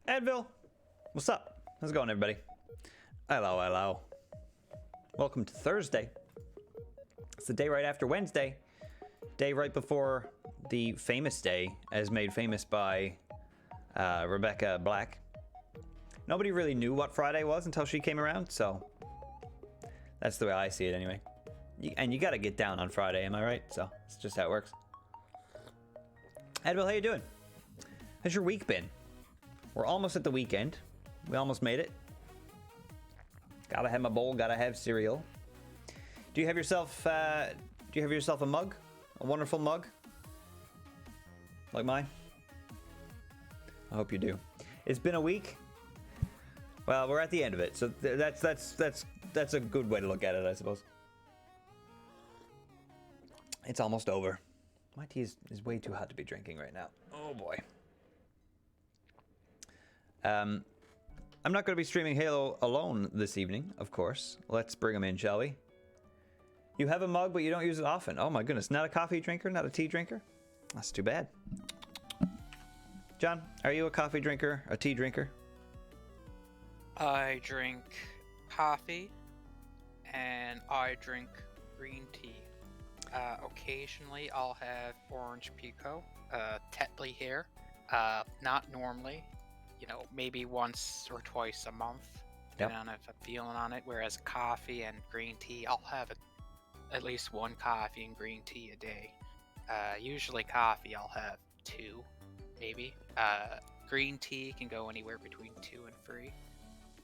Advil, what's up? How's it going, everybody? Hello, hello. Welcome to Thursday. It's the day right after Wednesday. Day right before the famous day, as made famous by Rebecca Black. Nobody really knew what Friday was until she came around, so that's the way I see it anyway. And you gotta get down on Friday, am I right? So it's just how it works. Advil, how you doing? How's your week been? We're almost at the weekend. We almost made it. Gotta have my bowl, gotta have cereal. Do you have yourself a mug? A wonderful mug? Like mine? I hope you do. It's been a week. Well, we're at the end of it, so that's a good way to look at it, I suppose. It's almost over. My tea is way too hot to be drinking right now. Oh boy. I'm not going to be streaming Halo alone this evening, of course. Let's bring him in, shall we? You have a mug, but you don't use it often. Oh my goodness, not a coffee drinker, not a tea drinker? That's too bad. John, are you a coffee drinker, a tea drinker? I drink coffee, and I drink green tea. Occasionally, I'll have orange pico, Tetley here. Not normally. You know, maybe once or twice a month, depending on if I'm feeling on it. Whereas coffee and green tea, I'll have at least one coffee and green tea a day. Usually coffee, I'll have two, maybe. Green tea can go anywhere between 2 and 3.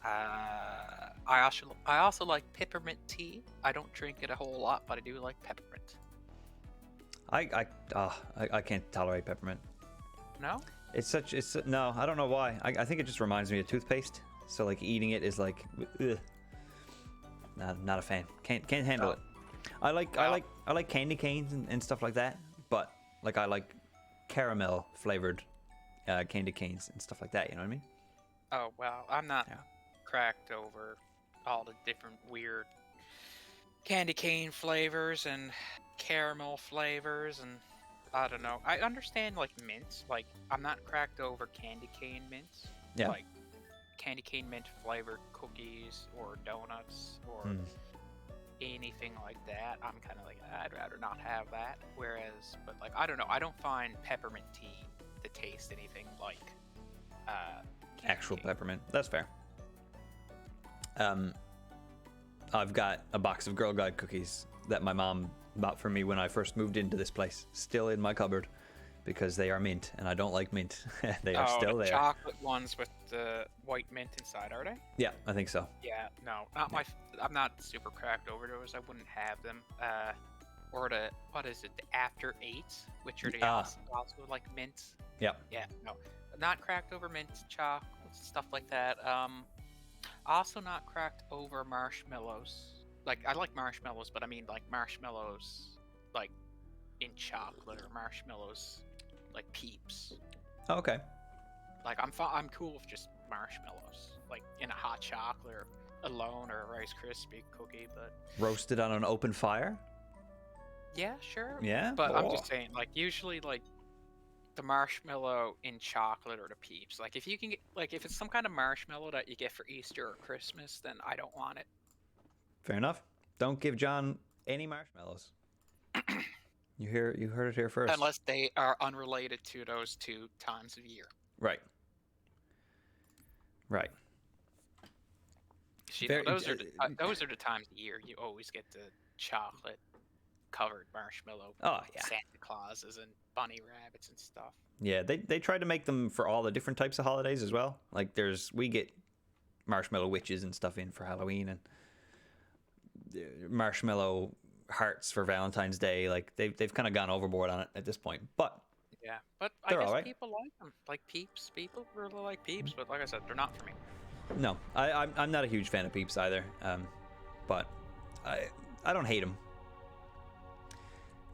I also like peppermint tea. I don't drink it a whole lot, but I do like peppermint. I can't tolerate peppermint. No? No, I don't know why. I think it just reminds me of toothpaste. So like eating it is like, ugh. Not a fan. Can't handle it. I like candy canes and stuff like that, but like I like caramel flavored candy canes and stuff like that. You know what I mean? Oh well, I'm not cracked over all the different weird candy cane flavors and caramel flavors and. I don't know. I understand, like, mints. Like, I'm not cracked over candy cane mints. Yeah. Like, candy cane mint flavored cookies or donuts or anything like that. I'm kind of like, I'd rather not have that. Whereas, but, like, I don't know. I don't find peppermint tea to taste anything like actual peppermint. That's fair. I've got a box of Girl Guide cookies that my mom bought for me when I first moved into this place, still in my cupboard because they are mint and I don't like mint. They are still there. Chocolate ones with the white mint inside, are they? Yeah, I think so. Yeah, no, not my. I'm not super cracked over those. I wouldn't have them. Or what is it? The After 8, which are the also like mint. Yeah. Yeah, no, not cracked over mint chocolate stuff like that. Also not cracked over marshmallows. Like, I like marshmallows, but I mean, like, marshmallows, like, in chocolate, or marshmallows, like, Peeps. Oh, okay. Like, I'm cool with just marshmallows, like, in a hot chocolate, or alone, or a Rice Krispie cookie, but... Roasted on an open fire? Yeah, sure. Yeah? But I'm just saying, like, usually, like, the marshmallow in chocolate or the Peeps. Like, if you can get, like, if it's some kind of marshmallow that you get for Easter or Christmas, then I don't want it. Fair enough. Don't give John any marshmallows. You heard it here first. Unless they are unrelated to those 2 times of year. Right. See, those are the times of year you always get the chocolate covered marshmallow. Oh yeah. Santa Clauses and bunny rabbits and stuff. Yeah, they tried to make them for all the different types of holidays as well. Like we get marshmallow witches and stuff in for Halloween and marshmallow hearts for Valentine's Day. Like they've kind of gone overboard on it at this point, but yeah, but I guess right. People like them, like Peeps. People really like Peeps, but like I said, they're not for me. No, I'm not a huge fan of Peeps either. But I don't hate them.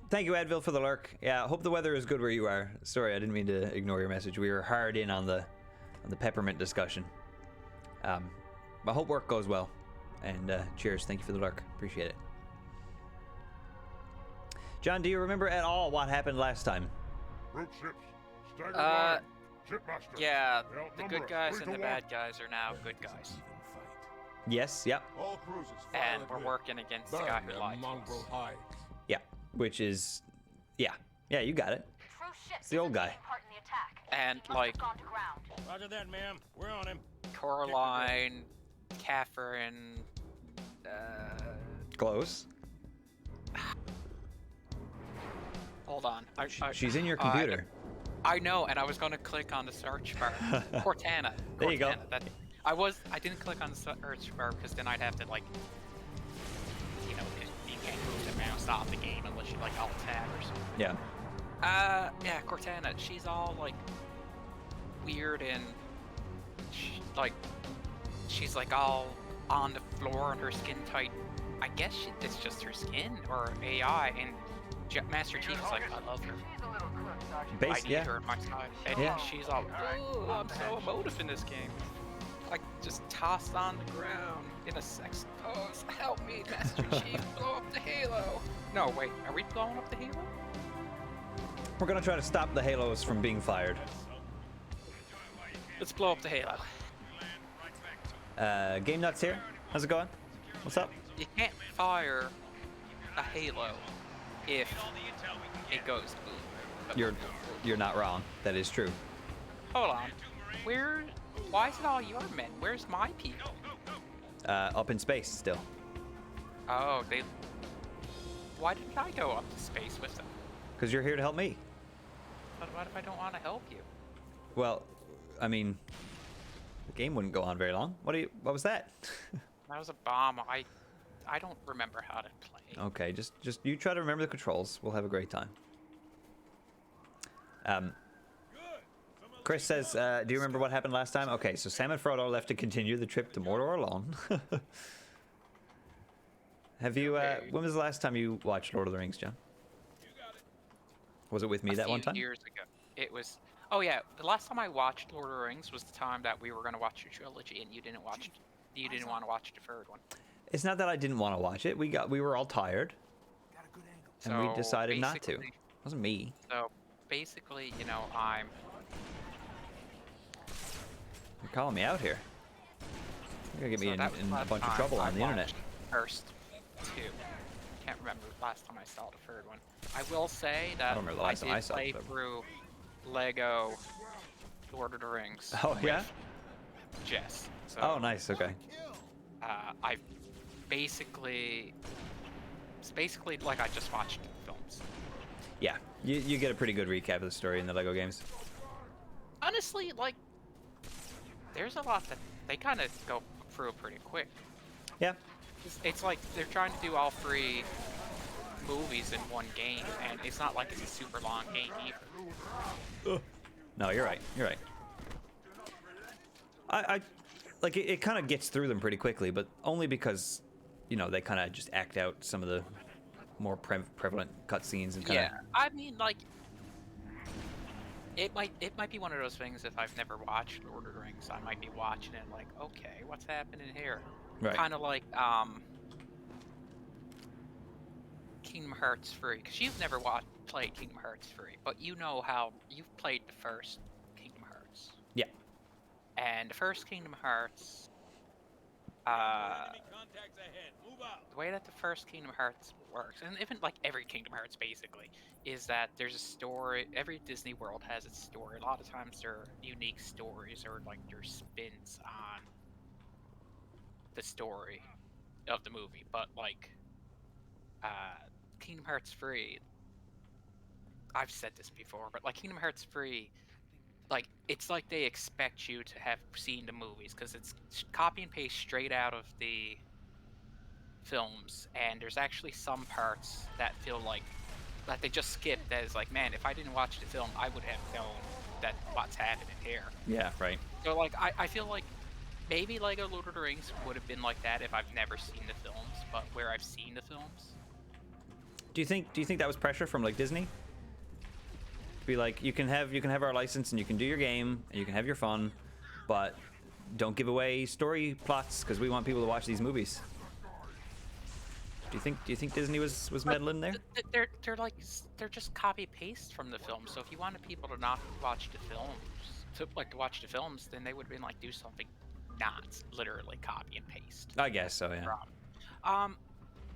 Thank you, Advil, for the lurk. Yeah, I hope the weather is good where you are. Sorry, I didn't mean to ignore your message. We were hard in on the peppermint discussion. I hope work goes well. And cheers. Thank you for the lurk. Appreciate it. John, do you remember at all what happened last time? Rope ships, stagger line. Shipmaster. Yeah, They the outnumber good us guys 3 and to the 1. bad guys are now good guys. Yes, yep, All cruisers fire And at we're will. working against the Burn guy who their lied to mongrel us. hides. yeah. Which is, yeah, you got it. True ship It's the old guy. taking part in the attack. And, Must like, have gone to ground. Roger that, ma'am. We're on him. Coraline, Catherine, Close. hold on. She's in your computer. I know, and I was going to click on the search bar. Cortana. There you go. Cortana, I didn't click on the search bar because then I'd have to, like, you know, you can't move the mouse off the game unless you, like, alt tab or something. Yeah. Yeah, Cortana. She's all, like, weird and, she's, like, all on the floor and her skin tight. I guess it's just her skin or AI, and Master Chief is like, I love her. She's a little crook, Sergeant. Base, I need yeah. her on my side. And Yeah. she's all, oh, I'm so emotive in this game. Like, just tossed on the ground in a sex pose. Help me, Master Chief, blow up the Halo. No, wait, are we blowing up the Halo? We're gonna try to stop the halos from being fired. Let's blow up the Halo. Game Nuts here. How's it going? What's up? You can't fire a Halo if it goes boom. You're not wrong. That is true. Hold on. Why is it all your men? Where's my people? Up in space still. Oh, why didn't I go up to space with them? Because you're here to help me. But what if I don't want to help you? Well, I mean, the game wouldn't go on very long. What was that? That was a bomb. I don't remember how to play. Okay, just you try to remember the controls. We'll have a great time. Chris says, do you remember what happened last time? Okay, so Sam and Frodo left to continue the trip to Mordor alone. Have you, when was the last time you watched Lord of the Rings, John? Was it with me that one time? Years ago. It was, oh yeah, the last time I watched Lord of the Rings was the time that we were going to watch the trilogy and you didn't want to watch the third one. It's not that I didn't want to watch it. We were all tired. And we decided not to. It wasn't me. So basically, you know, You're calling me out here. You're gonna get me in a bunch of trouble on the internet. First two. Can't remember the last time I saw the third one. I will say that I don't remember the last time I saw play it, but- through Lego Lord of the Rings. Oh, yeah? with Jess. So, Oh, nice. Okay. I basically, it's basically like I just watched films. Yeah, you get a pretty good recap of the story in the Lego games. Honestly, like, there's a lot that they kind of go through pretty quick. Yeah. It's like they're trying to do all three movies in one game, and it's not like it's a super long game either. No, you're right. You're right. I like it kind of gets through them pretty quickly, but only because, you know, they kind of just act out some of the more prevalent cutscenes and kind of. Yeah, I mean, like, it might be one of those things. If I've never watched Lord of the Rings, I might be watching it like, okay, what's happening here? Right. Kind of like Kingdom Hearts 3, because you've never played Kingdom Hearts 3, but you know how you've played the first Kingdom Hearts. Yeah. And the first Kingdom Hearts, the way that the first Kingdom Hearts works, and even like every Kingdom Hearts basically, is that there's a story. Every Disney World has its story. A lot of times they're unique stories or like their spins on the story of the movie. But like Kingdom Hearts 3, I've said this before, but like Kingdom Hearts 3, like it's like they expect you to have seen the movies because it's copy and paste straight out of the films, and there's actually some parts that feel like that they just skipped. That is like, man, if I didn't watch the film, I would have known that what's happening here. Yeah. Right. So like I feel like maybe Lego Lord of the Rings would have been like that if I've never seen the films, but where I've seen the films. Do you think that was pressure from like Disney? To be like, you can have our license and you can do your game and you can have your fun, but don't give away story plots because we want people to watch these movies. Do you think Disney was meddling there? They're just copy paste from the film. So if you wanted people to not watch the to like to watch the films, then they would have been like do something not literally copy and paste. I guess so, yeah.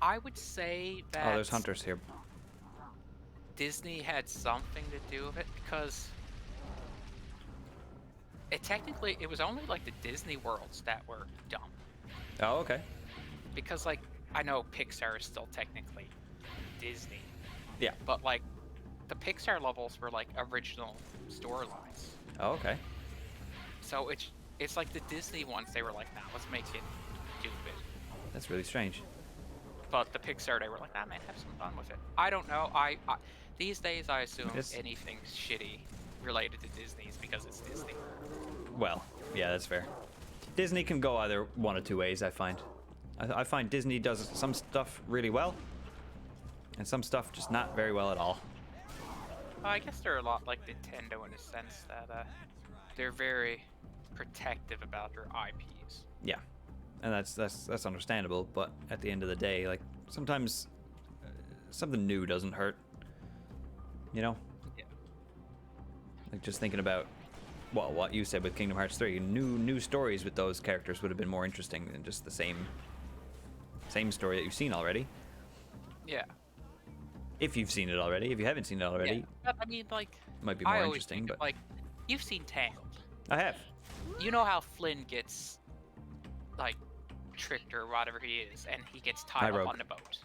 I would say that Oh, there's hunters here. Disney had something to do with it because it was only like the Disney worlds that were dumb. Oh, okay. Because like I know Pixar is still technically Disney. Yeah. But like the Pixar levels were like original storylines. Oh, okay. So it's like the Disney ones, they were like, nah, let's make it stupid. That's really strange. But the Pixar, they were like, nah, man, have some fun with it. I don't know. I these days, I assume anything shitty related to Disney is because it's Disney. Well, yeah, that's fair. Disney can go either one of two ways, I find. I find Disney does some stuff really well, and some stuff just not very well at all. I guess they're a lot like Nintendo in a sense that they're very protective about their IPs. Yeah, and that's understandable. But at the end of the day, like sometimes something new doesn't hurt. You know? Yeah. Like just thinking about what you said with Kingdom Hearts 3, new stories with those characters would have been more interesting than just the same story that you've seen already. Yeah. If you've seen it already, if you haven't seen it already, Yeah. But I mean, like, it might be more I always interesting. think But of, like, you've seen Tangled. I have. You know how Flynn gets like tricked or whatever he is, and he gets tied up on the boat.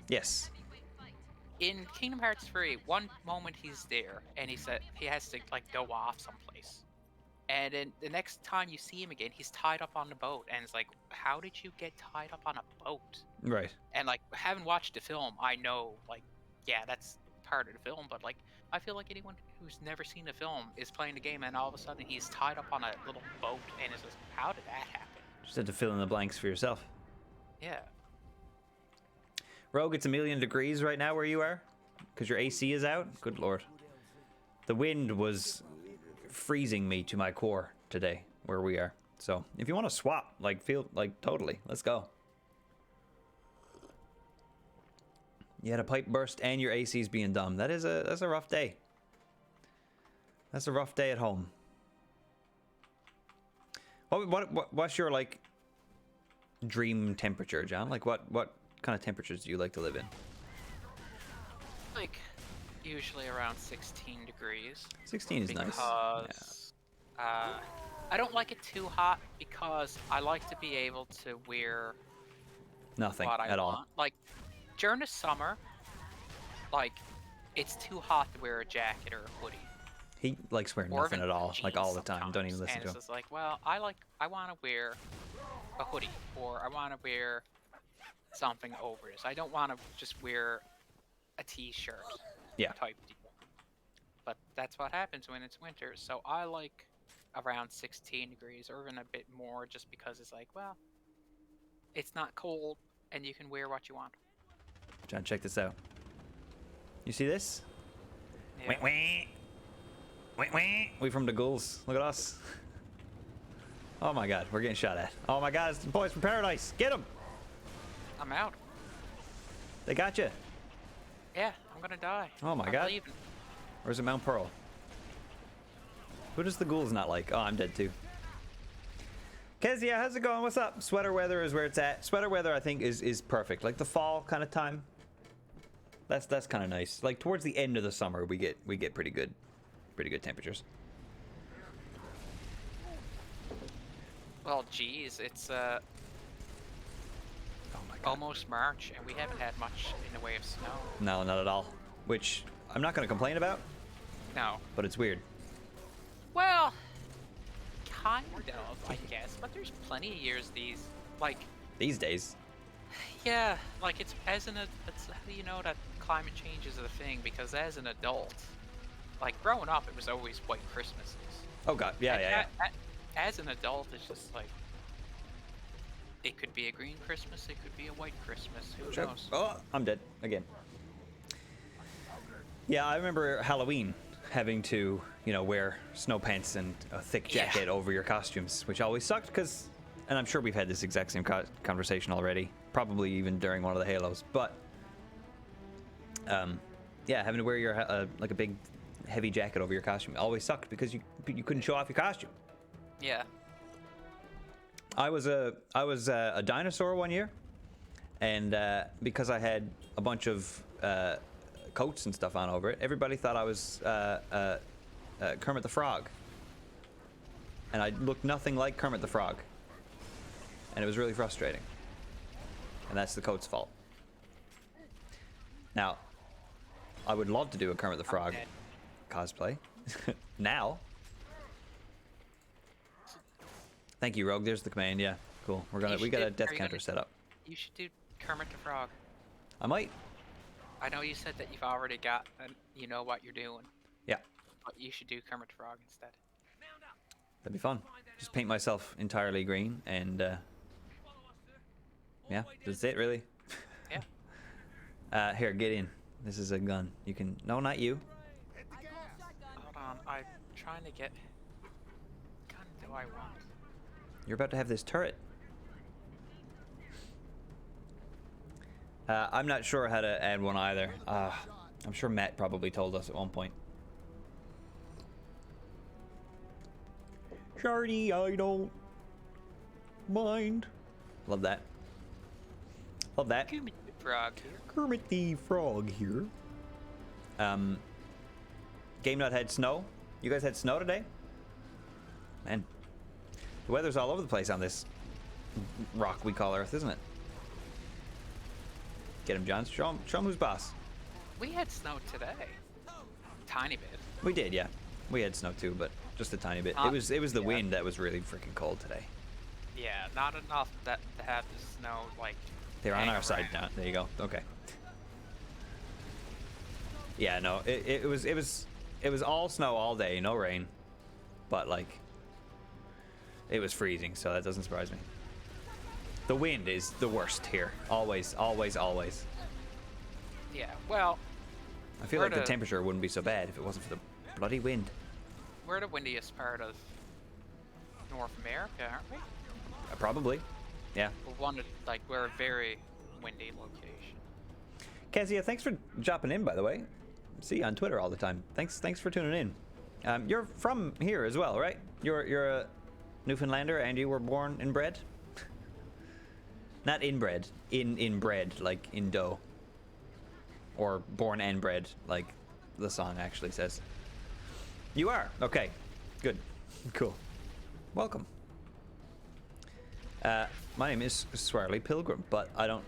Yes. In Kingdom Hearts 3, one moment he's there, and he has to like go off someplace, and then the next time you see him again, he's tied up on the boat, and it's like, how did you get tied up on a boat? Right. And like, having watched the film, I know, like, yeah, that's part of the film, but like, I feel like anyone who's never seen the film is playing the game, and all of a sudden he's tied up on a little boat, and it's just, how did that happen? Just had to fill in the blanks for yourself. Yeah. Rogue, it's 1,000,000 degrees right now where you are, because your AC is out. Good lord. The wind was freezing me to my core today where we are. So if you want to swap, like totally, let's go. You had a pipe burst and your AC's being dumb. That's a rough day. That's a rough day at home. What's your like dream temperature, John? Like what kind of temperatures do you like to live in? Like, usually around 16 degrees. 16 is nice. Because I don't like it too hot because I like to be able to wear Nothing what I at want. all. Like, during the summer, like, it's too hot to wear a jacket or a hoodie. He likes wearing Or nothing even at all, like jeans all the time. Don't even sometimes. listen and to it's him. just like, well, I want to wear a hoodie, or I want to wear something over this. I don't want to just wear a t-shirt. Yeah. Type deal. But that's what happens when it's winter. So I like around 16 degrees, or even a bit more, just because it's like, well, it's not cold, and you can wear what you want. John, check this out. You see this? Yeah. We from the ghouls. Look at us. Oh my god, we're getting shot at. Oh my god, it's the boys from paradise. Get them! I'm out. They got you. Yeah, I'm gonna die. Oh my I'm god. leaving. Or is it Mount Pearl? Who does the ghouls not like? Oh, I'm dead too. Kezia, how's it going? What's up? Sweater weather is where it's at. Sweater weather, I think, is perfect. Like the fall kind of time. That's kind of nice. Like towards the end of the summer, we get pretty good temperatures. Well, geez, it's Oh my god. almost March, and we haven't had much in the way of snow. No, not at all. Which I'm not going to complain about, No. but it's weird. Well, kind of, I guess. But there's plenty of years These days. Yeah, like it's how do you know that climate change is a thing? Because as an adult, like growing up, it was always white Christmases. Oh god, yeah, And yeah. As an adult, it's just like it could be a green Christmas, it could be a white Christmas. Who Sure. knows? Oh, I'm dead again. Yeah, I remember Halloween having to, wear snow pants and a thick jacket over your costumes, which always sucked because, and I'm sure we've had this exact same conversation already, probably even during one of the Halos, but yeah, having to wear your like a big heavy jacket over your costume. It always sucked because you couldn't show off your costume. Yeah. I was a dinosaur one year, and because I had a bunch of coats and stuff on over it, everybody thought I was Kermit the Frog, and I looked nothing like Kermit the Frog, and it was really frustrating. And that's the coat's fault. Now, I would love to do a Kermit the Frog cosplay now. Thank you, Rogue. There's the command. Yeah, cool. We got a death counter set up. You should do Kermit the Frog. I might. I know you said that you've already got, you know what you're doing. Yeah. But you should do Kermit the Frog instead. That'd be fun. Just paint myself entirely green and yeah, that's it really. Yeah. Here, get in. This is a gun. You can. No, not you. Hold on, I'm trying to get. What gun do I want? You're about to have this turret. I'm not sure how to add one either. I'm sure Matt probably told us at one point. Shardy, I don't mind. Love that. Love that. Kermit the Frog here. Kermit the Frog here. Game Nut had snow. You guys had snow today? Man, the weather's all over the place on this rock we call Earth, isn't it? Get him, John. Show him who's boss. We had snow today. Tiny bit. We did, yeah. We had snow too, but just a tiny bit. It was the wind that was really freaking cold today. Yeah, not enough that to have the snow like. They're on hang our side now. around. There you go. Okay. Yeah, no, it was all snow all day, no rain, but like it was freezing, so that doesn't surprise me. The wind is the worst here. Always, always, always. Yeah, well, I feel like the temperature wouldn't be so bad if it wasn't for the bloody wind. we're the windiest part of North America, aren't we? Probably. Yeah. We're a very windy location. Kezia, thanks for dropping in, by the way. See you on Twitter all the time. Thanks for tuning in. You're from here as well, right? You're a Newfoundlander and you were born and bred? Not inbred. Inbred, like in dough. Or born and bred, like the song actually says. You are? Okay. Good. Cool. Welcome. My name is Swirly Pilgrim, but I don't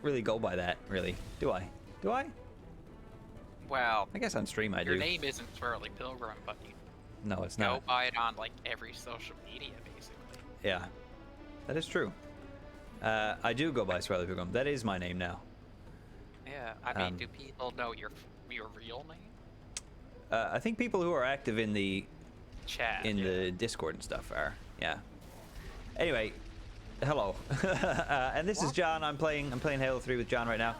really go by that, really. Do I? Do I? Well, I guess on stream I do. your name isn't Swirly Pilgrim, but you No, it's go not. by it on like every social media, basically. Yeah. That is true. I do go by Swirly Pilgrim. That is my name now. Yeah, I mean, do people know your real name? I think people who are active in the Chat. the Discord and stuff are. Yeah. Anyway, hello. And this is John. I'm playing Halo 3 with John right now.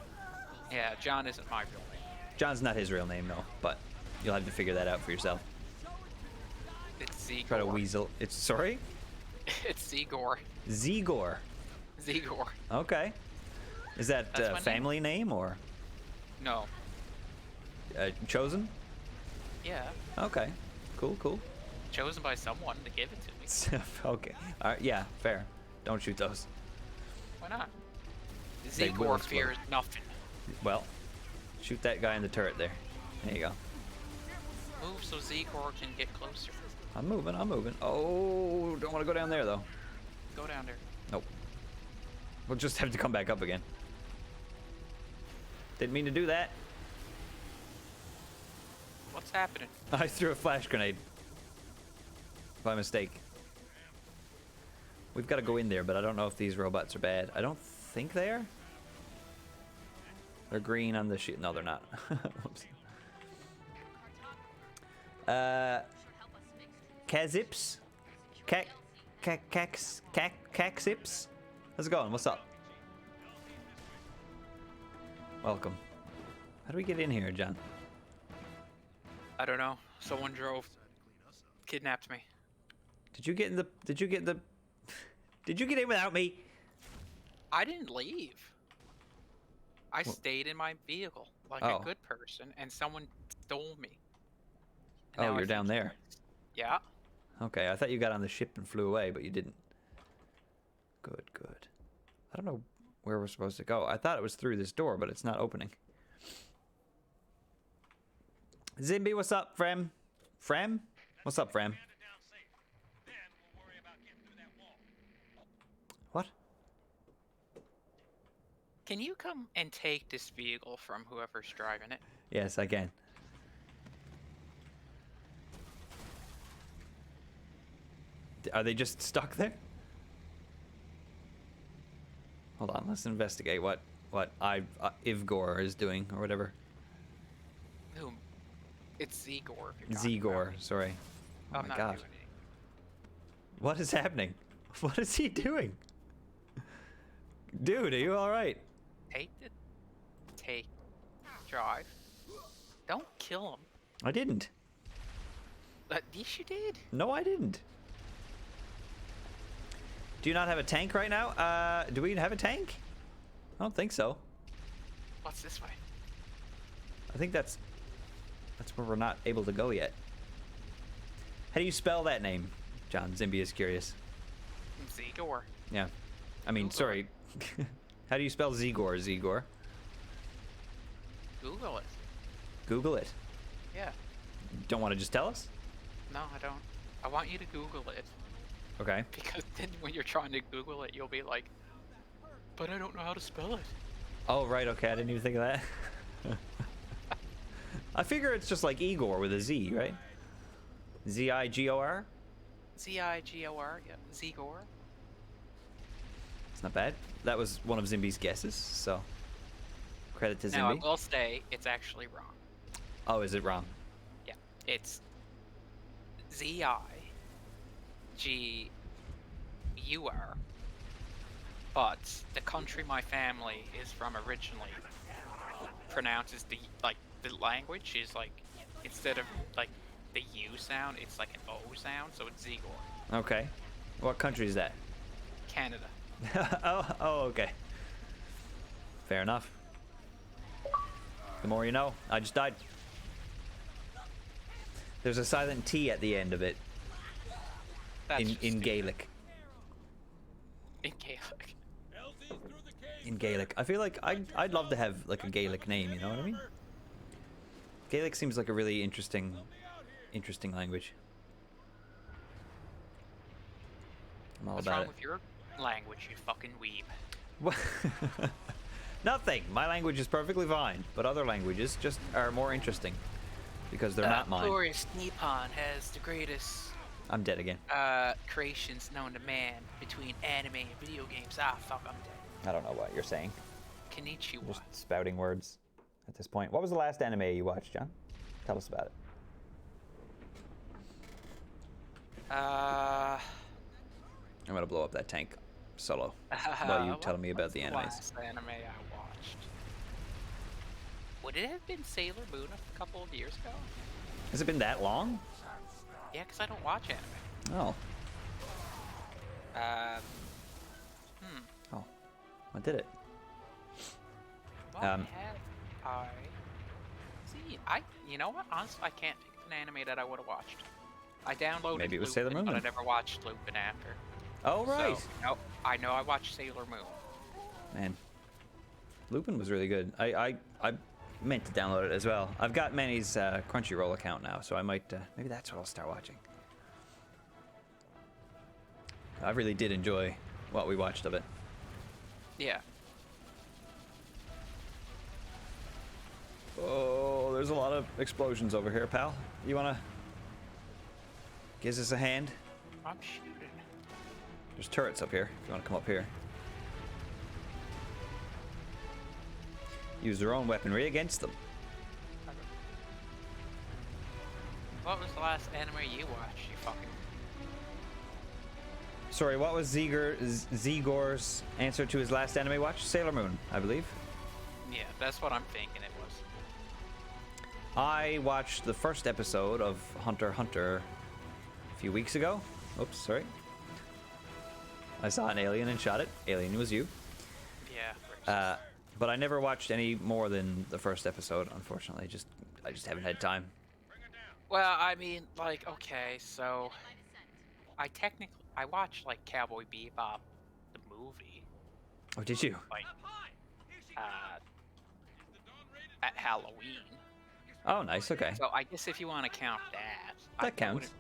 Yeah, John isn't my real name. John's not his real name, no, but you'll have to figure that out for yourself. It's Zegor. Try to weasel. It's sorry? It's Zegor. Zegor. Zegor. Okay. Is that That's my family name or No. chosen? Yeah. Okay. Cool. Chosen by someone to give it to me. Okay. All right. Yeah. Fair. Don't shoot those. Why not? They will Zegor explode. fears nothing. Well, shoot that guy in the turret there. There you go. Move so Zegor can get closer. I'm moving. Oh, don't want to go down there though. Go down there. Nope. We'll just have to come back up again. Didn't mean to do that. What's happening? I threw a flash grenade. By mistake. We've got to go in there, but I don't know if these robots are bad. I don't think they are. They're green on the sheet. No, they're not. Whoops. Kazips? Kaxips? How's it going? What's up? Welcome. How do we get in here, John? I don't know. Someone kidnapped me. Did you get in without me? I didn't leave. I stayed in my vehicle like Oh. a good person, and someone stole me. And now Oh, I you're down think there. Yeah. Okay, I thought you got on the ship and flew away, but you didn't. Good, good. I don't know where we're supposed to go. I thought it was through this door, but it's not opening. Zimby, what's up, Frem? Frem? What's up, Frem? What? Can you come and take this vehicle from whoever's driving it? Yes, I can. Are they just stuck there? Hold on, let's investigate what Ivgor is doing or whatever. Whom? It's Zegor. If you're talking Zegor, about. sorry. Oh I'm my not god. doing anything. What is happening? What is he doing? Dude, are you alright? Drive. Don't kill him. I didn't. Yes, you did. No, I didn't. Do you not have a tank right now? Do we have a tank? I don't think so. What's this way? I think that's where we're not able to go yet. How do you spell that name, John? Zimby is curious. Zegor. Yeah. I mean, Google sorry. How do you spell Zegor, Zegor? Google it. Google it. Yeah. Don't want to just tell us? No, I don't. I want you to Google it. Okay. Because then when you're trying to Google it, you'll be like, but I don't know how to spell it. Oh, right, okay. I didn't even think of that. I figure it's just like Igor with a Z, right? Z-I-G-O-R? Z-I-G-O-R, yeah. Zegor. It's not bad. That was one of Zimby's guesses, so credit to Now, I Zimby. will say it's actually wrong. Oh, is it wrong? Yeah. It's Z-I-G-U-R. But the country my family is from originally pronounces the language is like, instead of like the U sound, it's like an O sound, so it's Zegor. Okay. What country is that? Canada. oh, okay. Fair enough. The more you know. I just died. There's a silent T at the end of it That's in just stupid. Gaelic. In Gaelic. In Gaelic. I feel like I'd love to have like a Gaelic name, you know what I mean? Gaelic seems like a really interesting language. I'm all What's about wrong it. with your language, you fucking weeb? Nothing. My language is perfectly fine, but other languages just are more interesting because they're not mine. Glorious Nippon has the greatest I'm dead again. creations known to man between anime and video games. Ah, fuck, I'm dead. I don't know what you're saying. Konnichiwa. Just spouting words at this point. What was the last anime you watched, John? Tell us about it. Uh, I'm gonna blow up that tank solo while you tell me about the animes. last anime I watched. Would it have been Sailor Moon a couple of years ago? Has it been that long? Yeah, because I don't watch anime. Oh. Oh. I did it. What have I seen? You know what? Honestly, I can't think of an anime that I would have watched. I downloaded Maybe it was Lupin, Sailor Moon but I then. never watched Lupin after. Oh, right. So, no, I know I watched Sailor Moon. Man. Lupin was really good. I meant to download it as well. I've got Manny's Crunchyroll account now, so I might... maybe that's what I'll start watching. I really did enjoy what we watched of it. Yeah. Oh, there's a lot of explosions over here, pal. You wanna... give us a hand? I'm shooting. There's turrets up here, if you wanna come up here. Use their own weaponry against them. What was the last anime you watched, you fucking... Sorry, what was Zegor's answer to his last anime watch? Sailor Moon, I believe. Yeah, that's what I'm thinking it was. I watched the first episode of Hunter x Hunter a few weeks ago. Oops, sorry. I saw an alien and shot it. Alien was you. Yeah. racist. But I never watched any more than the first episode, unfortunately. I just haven't had time. Well, I mean, like, okay, so I watched like Cowboy Bebop, the movie, Oh, did you? like uh, at Halloween. Oh, nice. Okay. So I guess if you want to count that, That I wouldn't counts.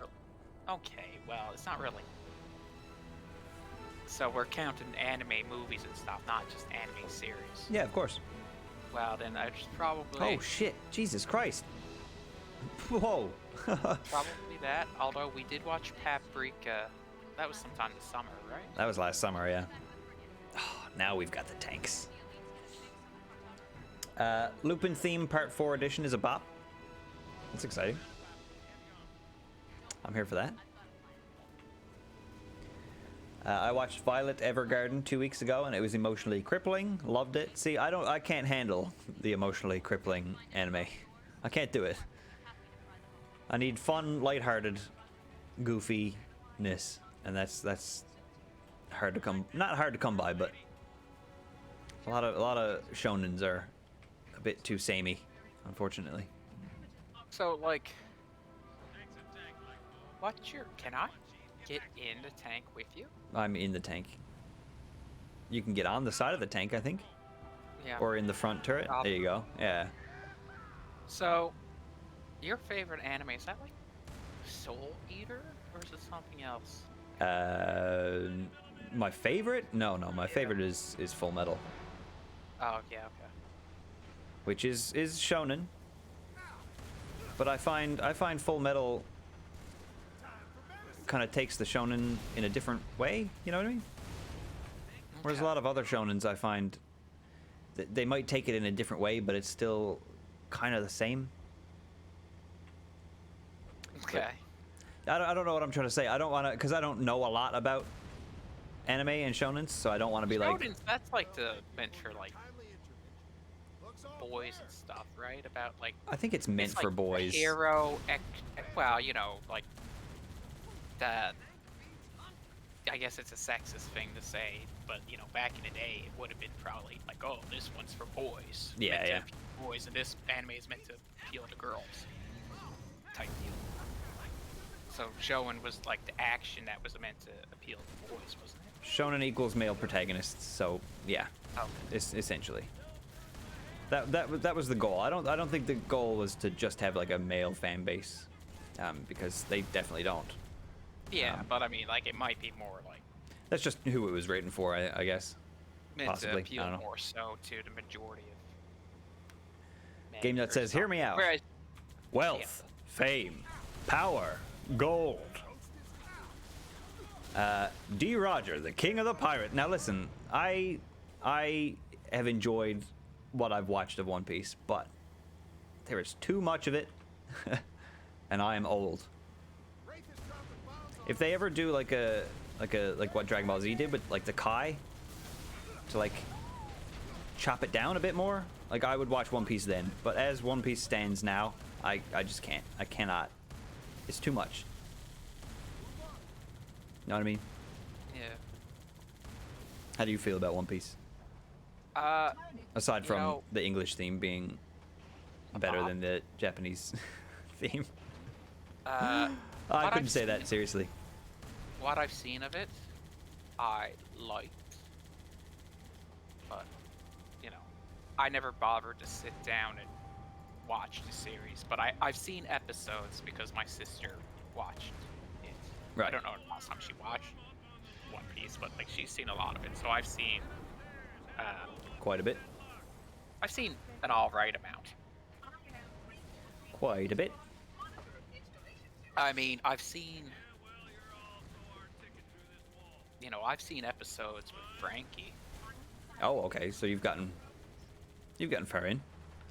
okay, well, it's not really. So we're counting anime movies and stuff, not just anime series. Yeah, of course. Well, then I just probably Oh, shit. Jesus Christ. Whoa. probably that. Although we did watch Paprika, that was sometime this summer, right? That was last summer, yeah. Oh, now we've got the tanks. Lupin Theme Part 4 Edition is a bop. That's exciting. I'm here for that. I watched Violet Evergarden 2 weeks ago, and it was emotionally crippling. Loved it. See, I can't handle the emotionally crippling anime. I can't do it. I need fun, lighthearted, goofiness, and that's hard to come. Not hard to come by, but a lot of shonens are a bit too samey, unfortunately. So like, can I get in the tank with you? I'm in the tank. You can get on the side of the tank, I think, Yeah. or in the front turret. There you go. Yeah. So, your favorite anime, is that like Soul Eater, or is it something else? My favorite? No, my favorite is Full Metal, Oh, yeah, okay. which is shonen. But I find Full Metal kind of takes the shonen in a different way. You know what I mean? Whereas a lot of other shonens, I find that they might take it in a different way, but it's still kind of the same. Okay. I don't know what I'm trying to say. I don't want to, because I don't know a lot about anime and shonens, so I don't want to be like. Shonens, that's like the meant for like boys and stuff, right? About like I think it's meant it's for like boys. Hero, well, you know, like that. I guess it's a sexist thing to say, but you know, back in the day, it would have been probably like, oh, this one's for boys. Yeah, meant to yeah. appeal to boys, and this anime is meant to appeal to girls. Type deal. So Shonen was like the action that was meant to appeal to boys, wasn't it? Shonen equals male protagonists, so yeah, Oh, essentially. That was the goal. I don't think the goal was to just have like a male fan base, because they definitely don't. yeah, but I mean, like, it might be more like That's just who it was written for, I guess. meant Possibly, to appeal I don't know. more so to the majority of men Game that or says, "Hear me something. out. Whereas, Wealth, fame, power, gold." D. Roger, the king of the pirate. Now listen, I have enjoyed what I've watched of One Piece, but there is too much of it, and I am old. If they ever do like what Dragon Ball Z did with like the Kai, to like chop it down a bit more, like I would watch One Piece then. But as One Piece stands now, I just can't. I cannot. It's too much. You know what I mean? yeah. How do you feel about One Piece? Aside You from know- the English theme being better bop? than the Japanese theme. Uh, I what couldn't I've say that seen- seriously. What I've seen of it, I liked, but you know, I never bothered to sit down and watch the series. But I've seen episodes because my sister watched it. Right. I don't know the last time she watched One Piece, but like she's seen a lot of it, so I've seen Quite a bit. an all right amount. Quite a bit. I mean, I've seen episodes with Frankie. Oh, okay. So you've gotten far in.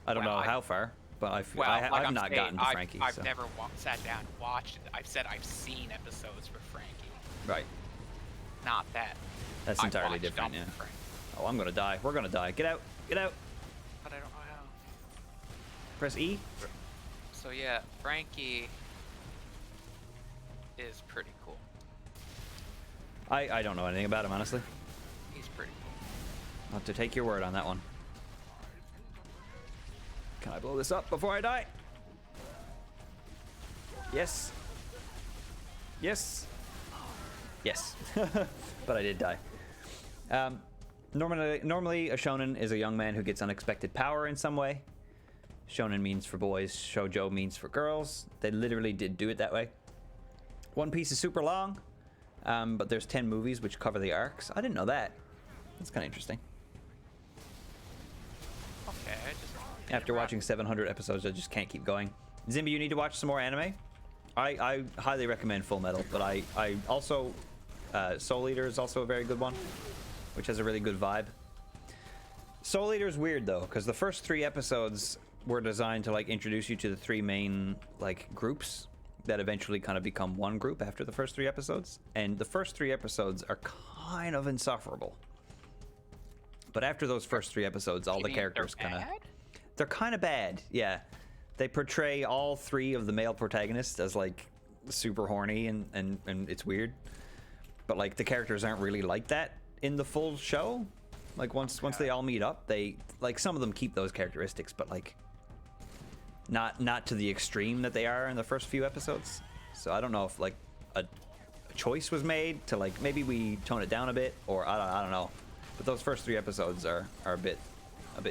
I don't Well, know I- how far, but I've Well, like I've I'm not saying, gotten to Frankie. I've so. never sat down and watched it. I've said I've seen episodes with Frankie, Right. not that. That's I entirely watched different. them Yeah. with Frankie. Oh, I'm gonna die. We're gonna die. Get out. Get out. But I don't know how. Press E. So yeah, Frankie is pretty cool. I don't know anything about him, honestly. He's pretty cool. I'll have to take your word on that one. Can I blow this up before I die? Yes. Yes. Yes. But I did die. Normally, a shonen is a young man who gets unexpected power in some way. Shonen means for boys, shoujo means for girls. They literally did do it that way. One Piece is super long, but there's 10 movies which cover the arcs. I didn't know that. That's kind of interesting. Okay, After watching 700 episodes, I just can't keep going. Zimby, you need to watch some more anime. I highly recommend Full Metal, but I also... Soul Eater is also a very good one, which has a really good vibe. Soul Eater is weird, though, because the first 3 episodes were designed to, like, introduce you to the 3 main, like, groups that eventually kind of become one group after the first 3 episodes. And the first 3 episodes are kind of insufferable. But after those first 3 episodes, all the characters kind of... They're kind of bad, yeah. They portray all 3 of the male protagonists as, like, super horny, and it's weird. But, like, the characters aren't really like that in the full show. Like, once they all meet up, they... Like, some of them keep those characteristics, but, like... Not to the extreme that they are in the first few episodes. So I don't know if, like, a choice was made to, like, maybe we tone it down a bit, or I don't know. But those first 3 episodes are a bit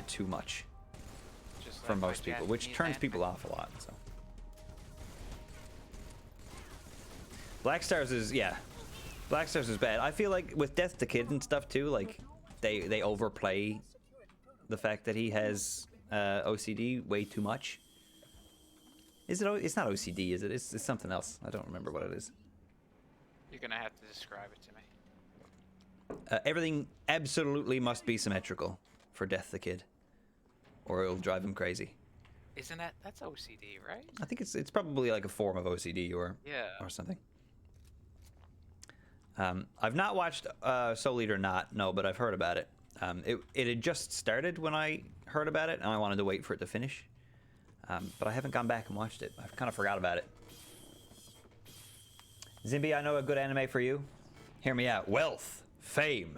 too much for most people, which turns people off a lot. So Black Stars is Black Stars is bad. I feel like with Death to Kid and stuff too, like they overplay the fact that he has OCD way too much. Is it? It's not OCD, is it? It's something else. I don't remember what it is. You're gonna have to describe it to me. Everything absolutely must be symmetrical for Death the Kid, or it'll drive him crazy. That's OCD, right? I think it's probably like a form of OCD or something. I've not watched Soul Eater, no, but I've heard about it. It had just started when I heard about it, and I wanted to wait for it to finish. But I haven't gone back and watched it. I've kind of forgot about it. Zimby, I know a good anime for you. Hear me out. Wealth, fame.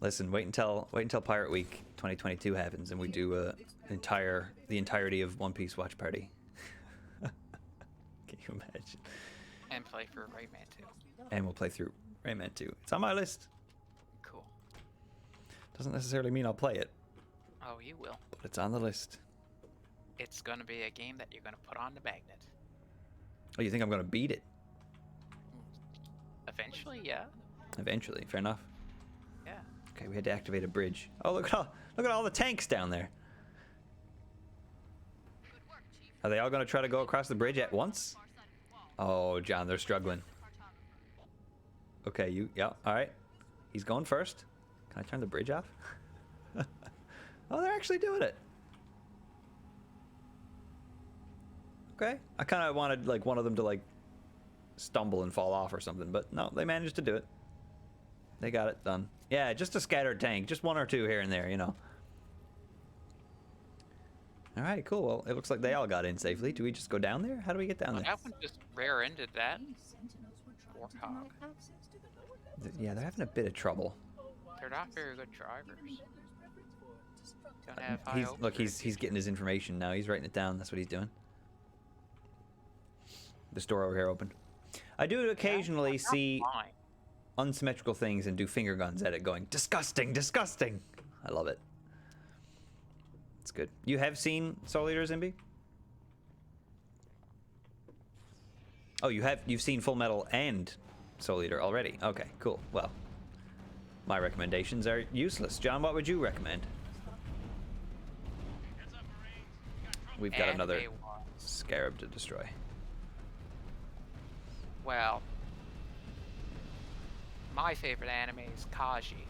Listen, wait until Pirate Week 2022 happens, and we do the entirety of One Piece watch party. Can you imagine? And play for Rayman 2. And we'll play through Rayman 2. It's on my list. Cool. Doesn't necessarily mean I'll play it, Oh, you will. but it's on the list. It's gonna be a game that you're gonna put on the magnet. Oh, you think I'm gonna beat it? Eventually, yeah. Eventually, fair enough. Yeah. Okay, we had to activate a bridge. Oh, look at all the tanks down there. Are they all gonna try to go across the bridge at once? Oh, John, they're struggling. Okay, yeah, all right. He's going first. Can I turn the bridge off? Oh, they're actually doing it. Okay, I kind of wanted like one of them to like stumble and fall off or something, but no, they managed to do it. They got it done. Yeah, just a scattered tank, just 1 or 2 here and there, you know. All right, cool. Well, it looks like they all got in safely. Do we just go down there? How do we get down there? That one just rear-ended that. Warthog. Yeah, they're having a bit of trouble. They're not very good drivers. Don't have high Look, he's getting his information now. He's writing it down. That's what he's doing. This door over here open. I do occasionally see unsymmetrical things and do finger guns at it going, disgusting, disgusting. I love it. It's good. You have seen Soul Eater, Zimby? Oh, you've seen Full Metal and Soul Eater already. Okay, cool. Well, my recommendations are useless. John, what would you recommend? We've got another scarab to destroy. Well, my favorite anime is Kaiji.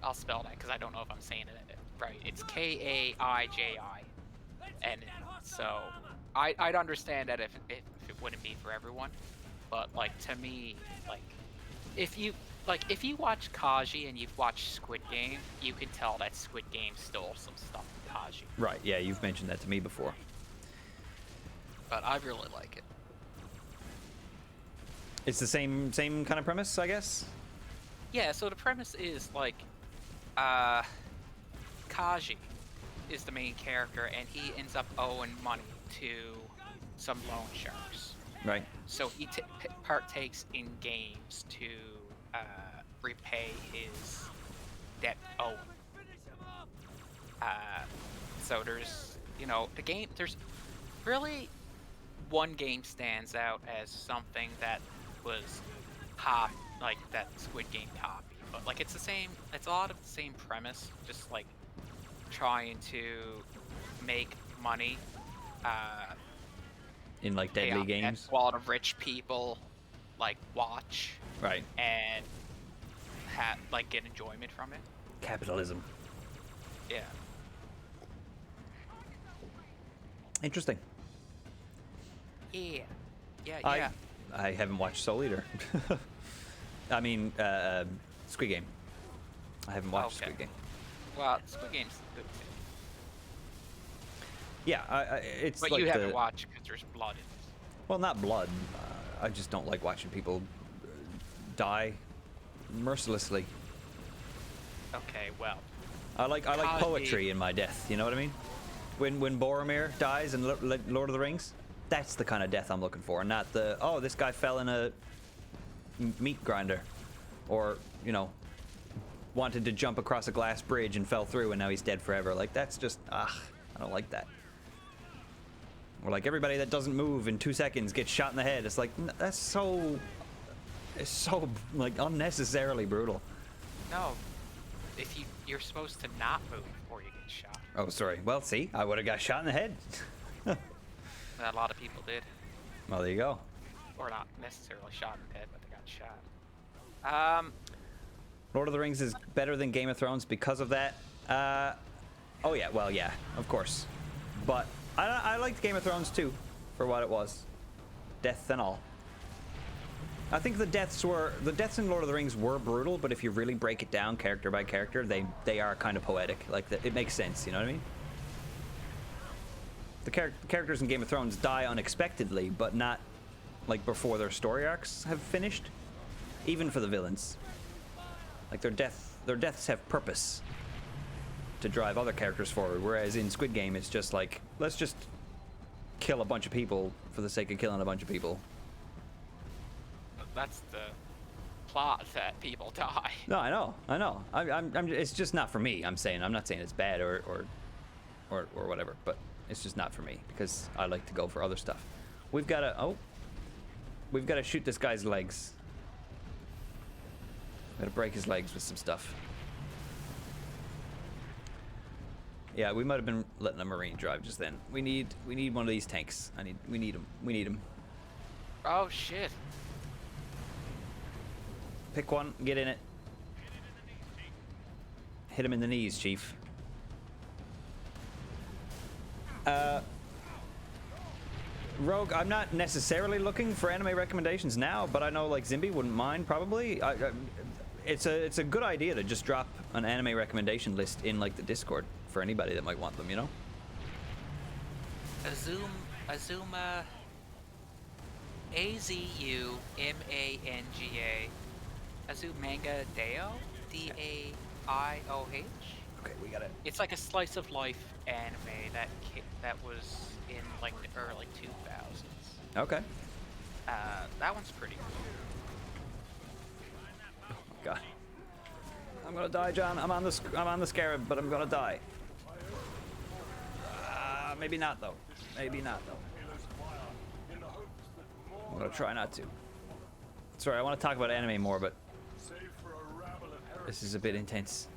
I'll spell that because I don't know if I'm saying it right. It's Kaiji. And so I'd understand that if it wouldn't be for everyone, but like to me, like if you watch Kaiji and you've watched Squid Game, you can tell that Squid Game stole some stuff from Kaiji. Right, yeah, you've mentioned that to me before. But I really like it. It's the same kind of premise, I guess? Yeah, so the premise is like Kaiji is the main character and he ends up owing money to some loan sharks. Right. So he partakes in games to repay his debt owed. So there's, the game. There's really one game stands out as something that was like that Squid Game copy, but like it's a lot of the same premise, just like trying to make money. In like deadly games. A lot of rich people like watch Right. and get enjoyment from it. Capitalism. Yeah. Interesting. Yeah. Yeah. I haven't watched Soul Eater. I mean, Squid Game. I haven't watched Okay. Squid Game. Well, Squid Game's good too. Yeah, it's But like you haven't watched because there's blood in it. Well, not blood. I just don't like watching people die mercilessly. Okay, well. I like Cosby. poetry in my death. You know what I mean? When Boromir dies in Lord of the Rings, that's the kind of death I'm looking for, not the this guy fell in a meat grinder, or wanted to jump across a glass bridge and fell through and now he's dead forever. Like that's just I don't like that. Or like everybody that doesn't move in 2 seconds gets shot in the head. It's like it's so like unnecessarily brutal. No. If you're supposed to not move or you get shot. Oh, sorry. Well, see, I would have got shot in the head. A lot of people did. Well, there you go. Or not necessarily shot in the head, but they got shot. Lord of the Rings is better than Game of Thrones because of that. Oh yeah, well yeah, of course. But I liked Game of Thrones too, for what it was, death and all. I think the deaths in Lord of the Rings were brutal, but if you really break it down character by character, they are kind of poetic. Like it makes sense, you know what I mean? The characters in Game of Thrones die unexpectedly, but not like before their story arcs have finished. Even for the villains, like their deaths have purpose to drive other characters forward. Whereas in Squid Game, it's just like, let's just kill a bunch of people for the sake of killing a bunch of people. That's the plot, that people die. No, I know. It's just not for me. I'm not saying it's bad or whatever, but it's just not for me because I like to go for other stuff. We've got to shoot this guy's legs. Got to break his legs with some stuff. Yeah, we might have been letting a Marine drive just then. We need one of these tanks. We need him. Oh shit. Pick one, get in it. Hit him in the knees, Chief. Rogue, I'm not necessarily looking for anime recommendations now, but I know like Zimby wouldn't mind probably. It's a good idea to just drop an anime recommendation list in like the Discord for anybody that might want them, you know? Azuma AZUMANGA Azumanga Dao DAIOH. Okay, we got it. It's like a slice of life anime that was in like the early 2000s. Okay. That one's pretty cool. Oh my god. I'm gonna die, John. I'm on the scarab, but I'm gonna die. Maybe not though. Maybe not though. I'm gonna try not to. Sorry, I want to talk about anime more, but this is a bit intense.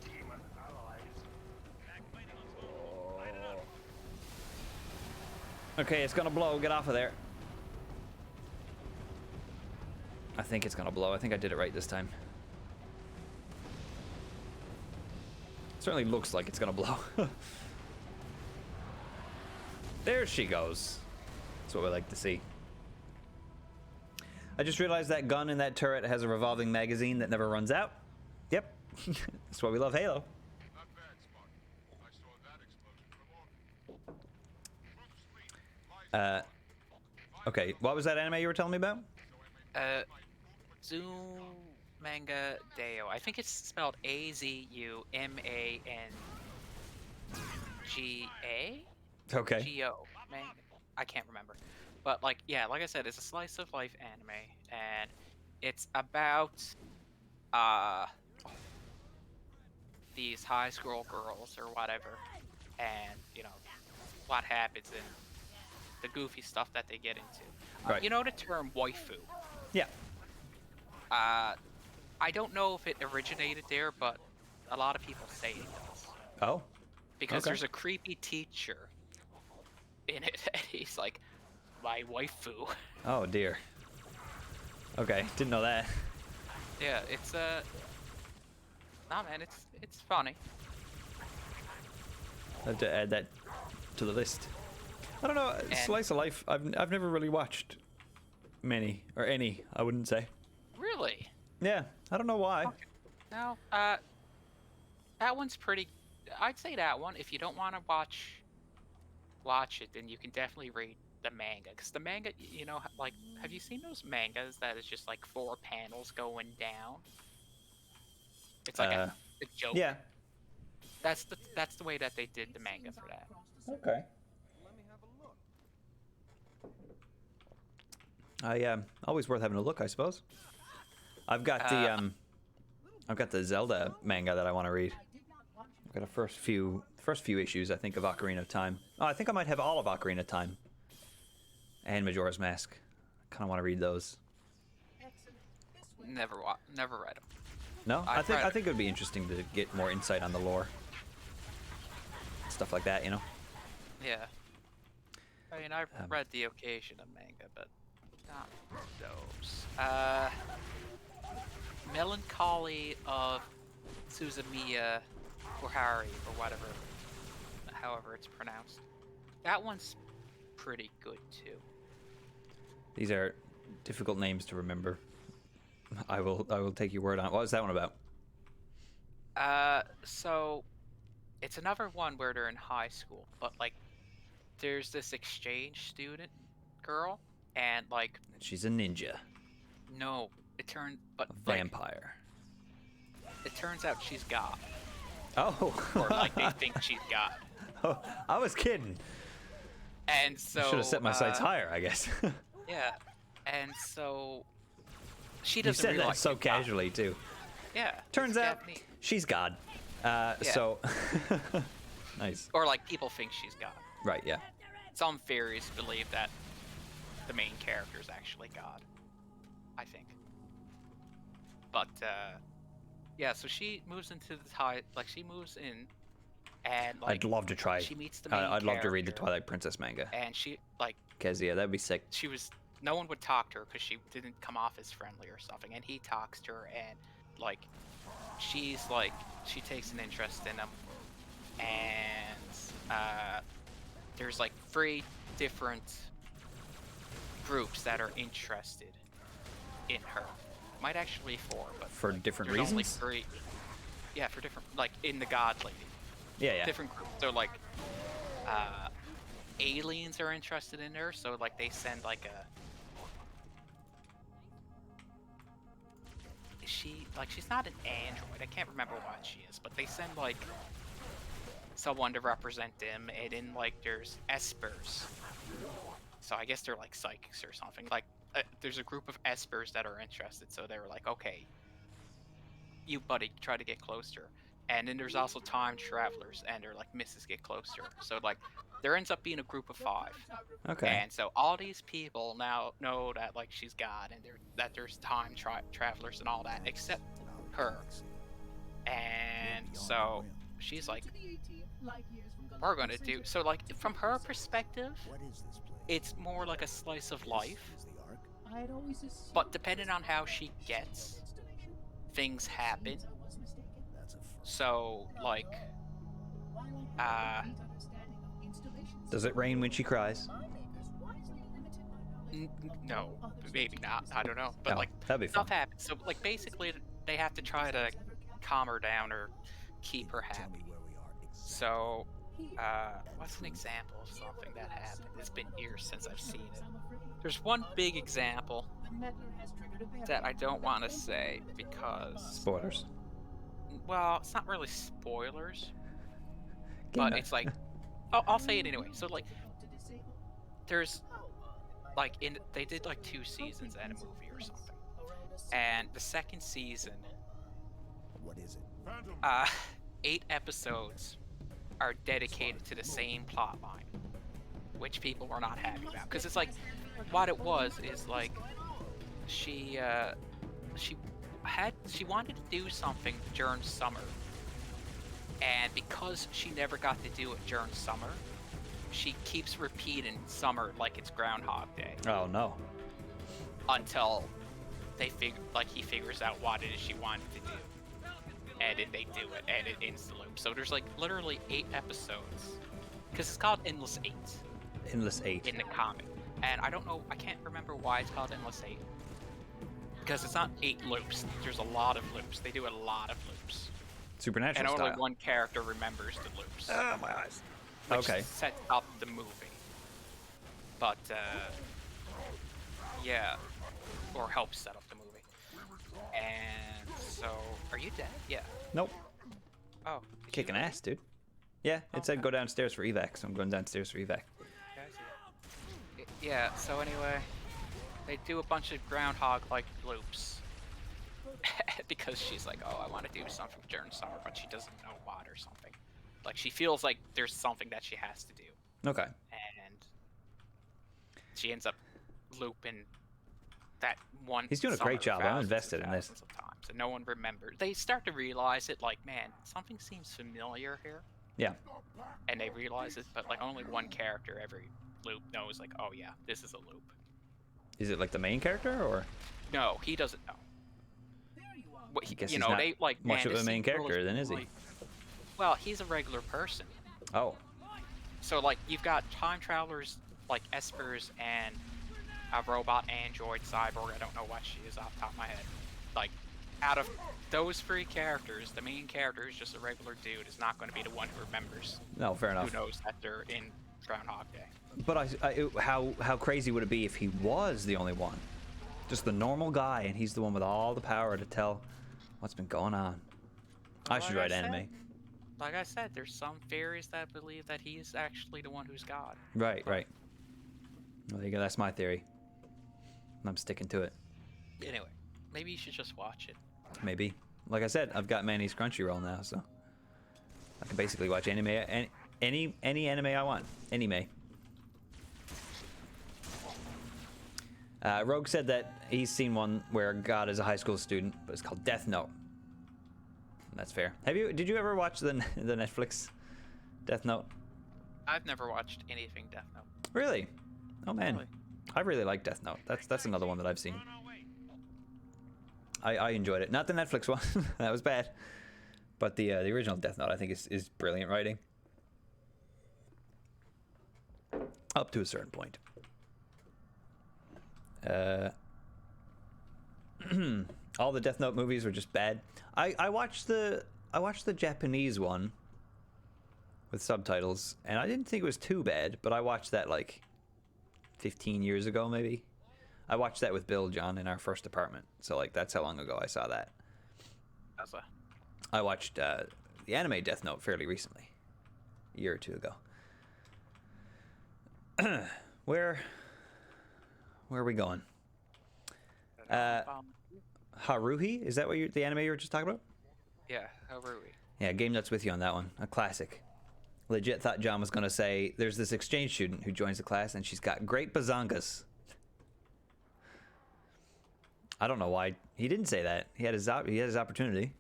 Okay, it's gonna blow. Get off of there. I think it's gonna blow. I think I did it right this time. Certainly looks like it's gonna blow. There she goes. That's what we like to see. I just realized that gun in that turret has a revolving magazine that never runs out. Yep. That's why we love Halo. Not bad, Spark. I saw that explosion from off. Okay, what was that anime you were telling me about? Zumanga Dao. I think it's spelled AZUMANGA. Okay. G-O. I can't remember. But like, yeah, like I said, it's a slice of life anime, and it's about uh these high school girls or whatever, and what happens and the goofy stuff that they get into. Right. You know the term waifu. Yeah. I don't know if it originated there, but a lot of people say it does. Oh. Because Okay. there's a creepy teacher in it, and he's like, my waifu. Oh dear. Okay, didn't know that. Yeah, it's nah, man, it's funny. I have to add that to the list. I don't know. Slice of life. I've never really watched many or any. I wouldn't say. Really? Yeah. I don't know why. No, that one's pretty. I'd say that one. If you don't want to watch it, then you can definitely read the manga. Because the manga, like, have you seen those mangas that is just like 4 panels going down? It's like a joke. Yeah. That's the way that they did the manga for that. Okay. Always worth having a look, I suppose. I've got the Zelda manga that I want to read. I've got the first few issues, I think, of Ocarina of Time. Oh, I think I might have all of Ocarina of Time and Majora's Mask. I kind of want to read those. Never read them. No, I think it would be interesting to get more insight on the lore, stuff like that. Yeah. I mean, I've read the occasion of manga, but not those. Melancholy of Suzumiya Kuhari, or whatever, however it's pronounced. That one's pretty good too. These are difficult names to remember. I will take your word on it. What was that one about? So it's another one where they're in high school, but like there's this exchange student girl, and like She's a ninja. no, it turned but A vampire. it turns out she's God, Oh. or like they think she's God, Oh, I was kidding. and so Should have set my sights higher, I guess. Yeah, and so she You doesn't said that realize so she's God. casually too. Yeah. Turns it's out Japanese. she's God. So nice. Or like people think she's God. Right. Yeah. Some theories believe that the main character is actually God. I think. But yeah, so she moves into the she moves in, and like I'd love to try. she meets the main I'd love to read the character, Twilight Princess manga. and she like Cause yeah, that'd be sick. no one would talk to her because she didn't come off as friendly or something, and he talks to her, and like she takes an interest in him, and there's like 3 different groups that are interested in her. Might actually be 4, but For different there's only reasons? 3. Yeah, for different, like in the God Lady. Yeah. Yeah. Different groups. So like aliens are interested in her, so like they send like she's not an android. I can't remember what she is, but they send like someone to represent them, and then like there's espers. So I guess they're like psychics or something. Like there's a group of espers that are interested, so they were like, okay, you buddy, try to get closer. And then there's also time travelers, and they're like, Mrs. get closer. So like there ends up being a group of 5. Okay. And so all these people now know that like she's God, and that there's time travelers and all that, except her. And so she's like, we're gonna do so. Like from her perspective, it's more like a slice of life. But depending on how she gets, things happen. So like, Does it rain when she cries? no, maybe not. I don't know. But Oh, like, that'd be fun. stuff happens. So like, basically, they have to try to calm her down or keep her happy. So, what's an example of something that happened? It's been years since I've seen it. There's one big example that I don't want to say because, Spoilers. well, it's not really spoilers, but it's like, I'll say it anyway. So like, there's they did like 2 seasons and a movie or something. And the second season, What is it? Phantom. 8 episodes are dedicated to the same plot line, which people were not happy about. Because it's like, what it was is like, she wanted to do something during summer, and because she never got to do it during summer, she keeps repeating summer like it's Groundhog Day Oh no. until he figures out what it is she wanted to do, and then they do it, and it ends the loop. So there's like literally 8 episodes, because it's called Endless 8 Endless 8. in the comic, and I can't remember why it's called Endless 8, because it's not 8 loops. There's a lot of loops. They do a lot of loops, Supernatural and only style. one character remembers the loops. Oh, my eyes. Which Okay. sets up the movie. But, yeah. Or helps set up the movie. And so, are you dead? Yeah. Nope. Oh. did Kicking you leave? ass, dude. Yeah, it said Okay. go downstairs for evac, so I'm going downstairs for evac. Yeah, I see. Yeah, so anyway, they do a bunch of Groundhog-like loops. Because she's like, oh, I want to do something during summer, but she doesn't know what or something. Like, she feels like there's something that she has to do. Okay. And she ends up looping that one. He's doing a great summer job. I'm thousands invested and in this. thousands of times, and no one remembers. They start to realize it, like, man, something seems familiar here. Yeah. And they realize it, but like only one character every loop knows, like, oh yeah, this is a loop. Is it like the main character or? No, he doesn't know. What I guess you he's know, not they like much man, of a this main girl character then, is he? really- Well, he's a regular person. Oh. So like you've got time travelers like Espers and a robot android cyborg. I don't know what she is off the top of my head. Like out of those 3 characters, the main character is just a regular dude. Is not going to be the one who remembers. No, fair enough. Who knows that they're in Groundhog Day? But how crazy would it be if he was the only one? Just the normal guy, and he's the one with all the power to tell what's been going on. I should write anime. Like I said, there's some theories that believe that he's actually the one who's God. Right, right. Well, there you go. That's my theory. And I'm sticking to it. Anyway, maybe you should just watch it. Maybe. Like I said, I've got Manny's Crunchyroll now, so I can basically watch anime, any anime I want. Anime. Rogue said that he's seen one where God is a high school student, but it's called Death Note. That's fair. Did you ever watch the Netflix Death Note? I've never watched anything Death Note. Really? Oh man, Really? I really like Death Note. That's another one that I've seen. I enjoyed it. Not the Netflix one. That was bad. But the original Death Note I think is brilliant writing. Up to a certain point. All the Death Note movies were just bad. I watched the Japanese one with subtitles, and I didn't think it was too bad, but I watched that like 15 years ago maybe. I watched that with Bill John in our first apartment, so like that's how long ago I saw that. I watched the anime Death Note fairly recently, a year or two ago. Where are we going? Haruhi? Is that what the anime you were just talking about? Yeah, Haruhi. Yeah, Game Nuts with you on that one. A classic. Legit thought John was going to say, there's this exchange student who joins the class and she's got great bazongas. I don't know why he didn't say that. He had his opportunity.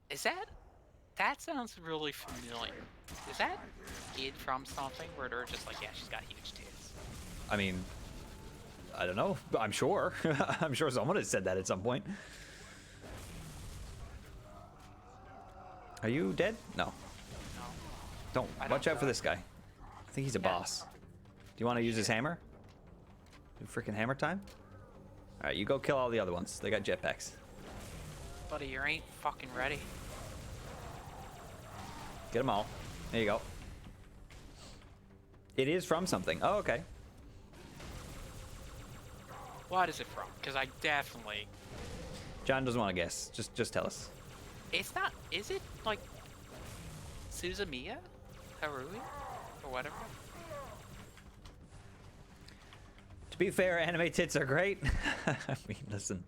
Is that sounds really familiar. Is that kid from something where they're just like, yeah, she's got huge tits? I mean, I don't know. I'm sure. I'm sure someone has said that at some point. Are you dead? No. No. Don't. I Watch don't out for know. this guy. I think he's a boss. Do you want to use his hammer? Do freaking hammer time? Alright, you go kill all the other ones. They got jetpacks. Buddy, you ain't fucking ready. Get them all. There you go. It is from something. Oh, okay. What is it from? Because I definitely... John doesn't want to guess. Just tell us. It's not... Is it, like... Suzumiya? Haruhi? Or whatever? be fair, anime tits are great. I mean, listen.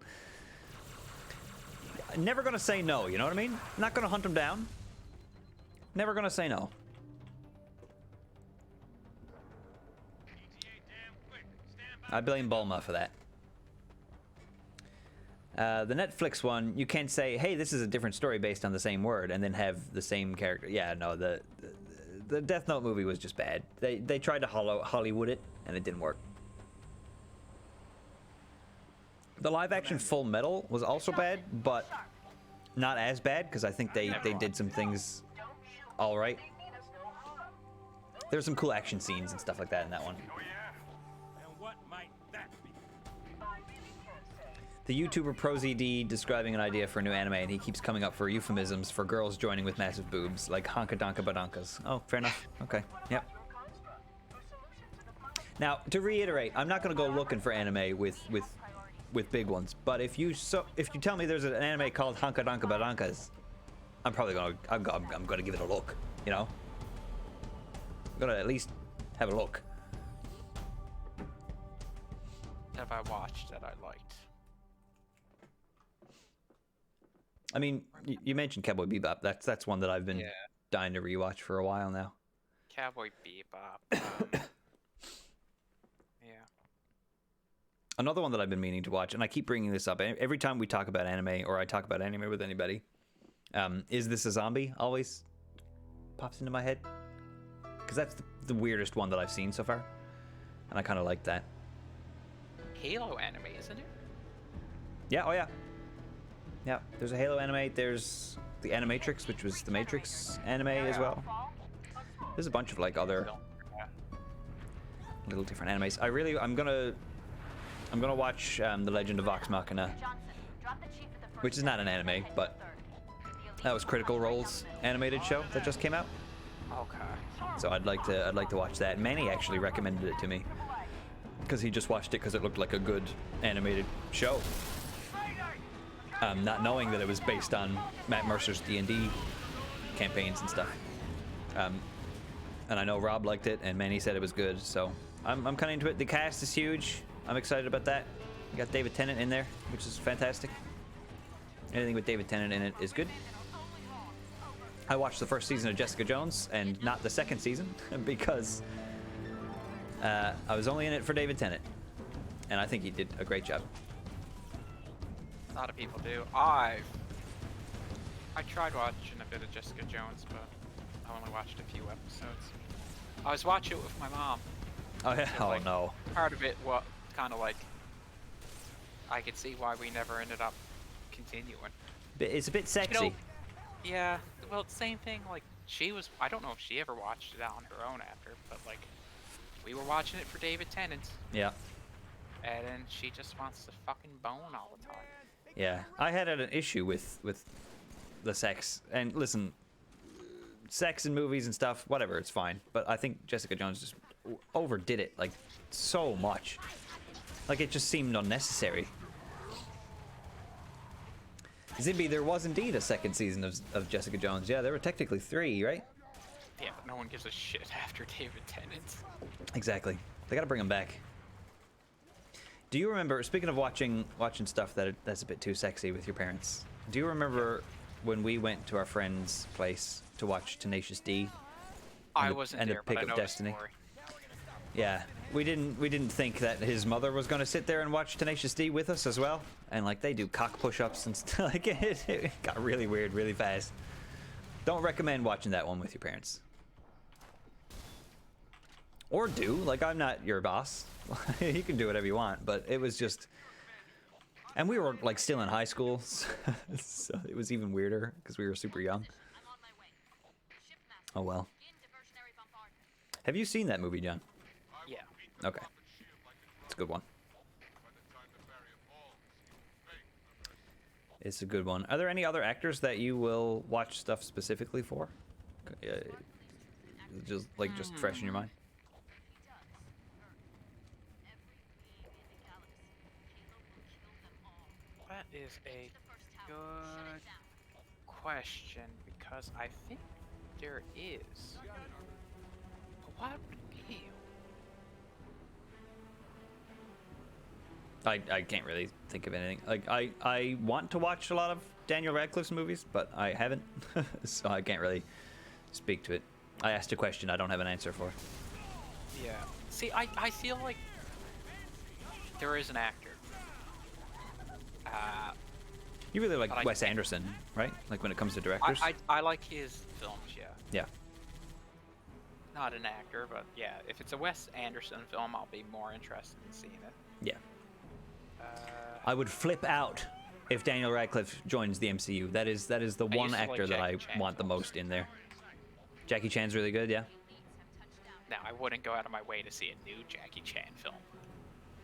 Never gonna say no, you know what I mean? Not gonna hunt them down. Never gonna say no. I blame Bulma for that. The Netflix one, you can't say, hey, this is a different story based on the same word, and then have the same character. Yeah, no, the Death Note movie was just bad. They tried to Hollywood it, and it didn't work. The live-action Full Metal was also bad, but not as bad, because I think they did some things all right. There's some cool action scenes and stuff like that in that one. And what might that be? The YouTuber ProZD describing an idea for a new anime, and he keeps coming up for euphemisms for girls joining with massive boobs, like honka-donka badonkas. Oh, fair enough. Okay, yep. Now, to reiterate, I'm not going to go looking for anime with big ones, but if you tell me there's an anime called honka-donka badonkas, I'm probably I'm gonna give it a look, you know? I'm gonna at least have a look. Have I watched that I liked? I mean, you mentioned Cowboy Bebop. That's one that I've been Yeah. dying to rewatch for a while now. Cowboy Bebop. Yeah. Another one that I've been meaning to watch, and I keep bringing this up every time we talk about anime, or I talk about anime with anybody. Is This a Zombie? Always pops into my head, because that's the weirdest one that I've seen so far, and I kind of like that. Halo anime, isn't it? Yeah. Oh yeah. Yeah. There's a Halo anime. There's the Animatrix, which was the Matrix anime as well. There's a bunch of like other Yeah. little different animes. I'm gonna watch The Legend of Vox Machina, which is not an anime, but that was Critical Role's animated show that just came out. Okay. So I'd like to watch that. Manny actually recommended it to me because he just watched it because it looked like a good animated show. Not knowing that it was based on Matt Mercer's D&D campaigns and stuff. And I know Rob liked it, and Manny said it was good, so I'm kind of into it. The cast is huge. I'm excited about that. You got David Tennant in there, which is fantastic. Anything with David Tennant in it is good. I watched the first season of Jessica Jones and not the second season because I was only in it for David Tennant, and I think he did a great job. A lot of people do. I tried watching a bit of Jessica Jones, but I only watched a few episodes. I was watching it with my mom. Oh yeah. So, Oh like, no. Part of it, what kind of like, I could see why we never ended up continuing. It's a bit sexy. You know, yeah. Well, same thing. Like she was. I don't know if she ever watched it out on her own after, but like, we were watching it for David Tennant, Yeah. and then she just wants to fucking bone all the time. Yeah. I had an issue with the sex. And listen, sex in movies and stuff, whatever, it's fine. But I think Jessica Jones just overdid it like so much. Like it just seemed unnecessary. Zibby, there was indeed a second season of Jessica Jones. Yeah, there were technically 3, right? Yeah, but no one gives a shit after David Tennant. Exactly. They gotta bring him back. Do you remember, speaking of watching stuff that's a bit too sexy with your parents, do you remember when we went to our friend's place to watch Tenacious D? I wasn't and there, the but Pick I of know Destiny? the story. Yeah, we didn't think that his mother was going to sit there and watch Tenacious D with us as well. And like they do cock push-ups and stuff. Like it got really weird really fast. Don't recommend watching that one with your parents. Or do, like I'm not your boss. You can do whatever you want, but it was just, and we were like still in high school, so it was even weirder because we were super young. Oh well. Have you seen that movie, John? Yeah. Okay. It's a good one. It's a good one. Are there any other actors that you will watch stuff specifically for? Just fresh in your mind? That is a good question because I think there is. But what would it be? I can't really think of anything. Like I want to watch a lot of Daniel Radcliffe's movies, but I haven't, so I can't really speak to it. I asked a question I don't have an answer for. Yeah. See, I feel like there is an actor. You really like But Wes Anderson, right? Like when it comes to directors. I like his films, yeah. Yeah. Not an actor, but yeah, if it's a Wes Anderson film, I'll be more interested in seeing it. Yeah. I would flip out if Daniel Radcliffe joins the MCU. That is the used one to like actor that I Jackie Chan want the films. most in there. Jackie Chan's really good, yeah. Now, I wouldn't go out of my way to see a new Jackie Chan film,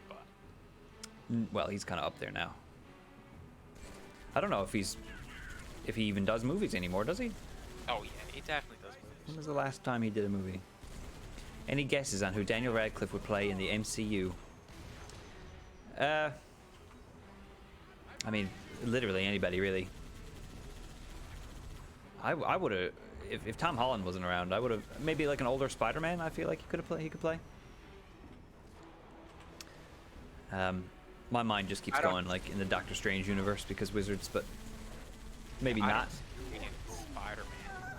but Well, he's kind of up there now. I don't know if he even does movies anymore, does he? oh yeah, he definitely does When movies. was the last time he did a movie? Any guesses on who Daniel Radcliffe would play in the MCU? I mean, literally anybody, really. I would have, if Tom Holland wasn't around, I would have maybe like an older Spider-Man. I feel like he could play. My mind just keeps I don't- going like in the Doctor Strange universe because wizards, but maybe I not. don't see Spider-Man.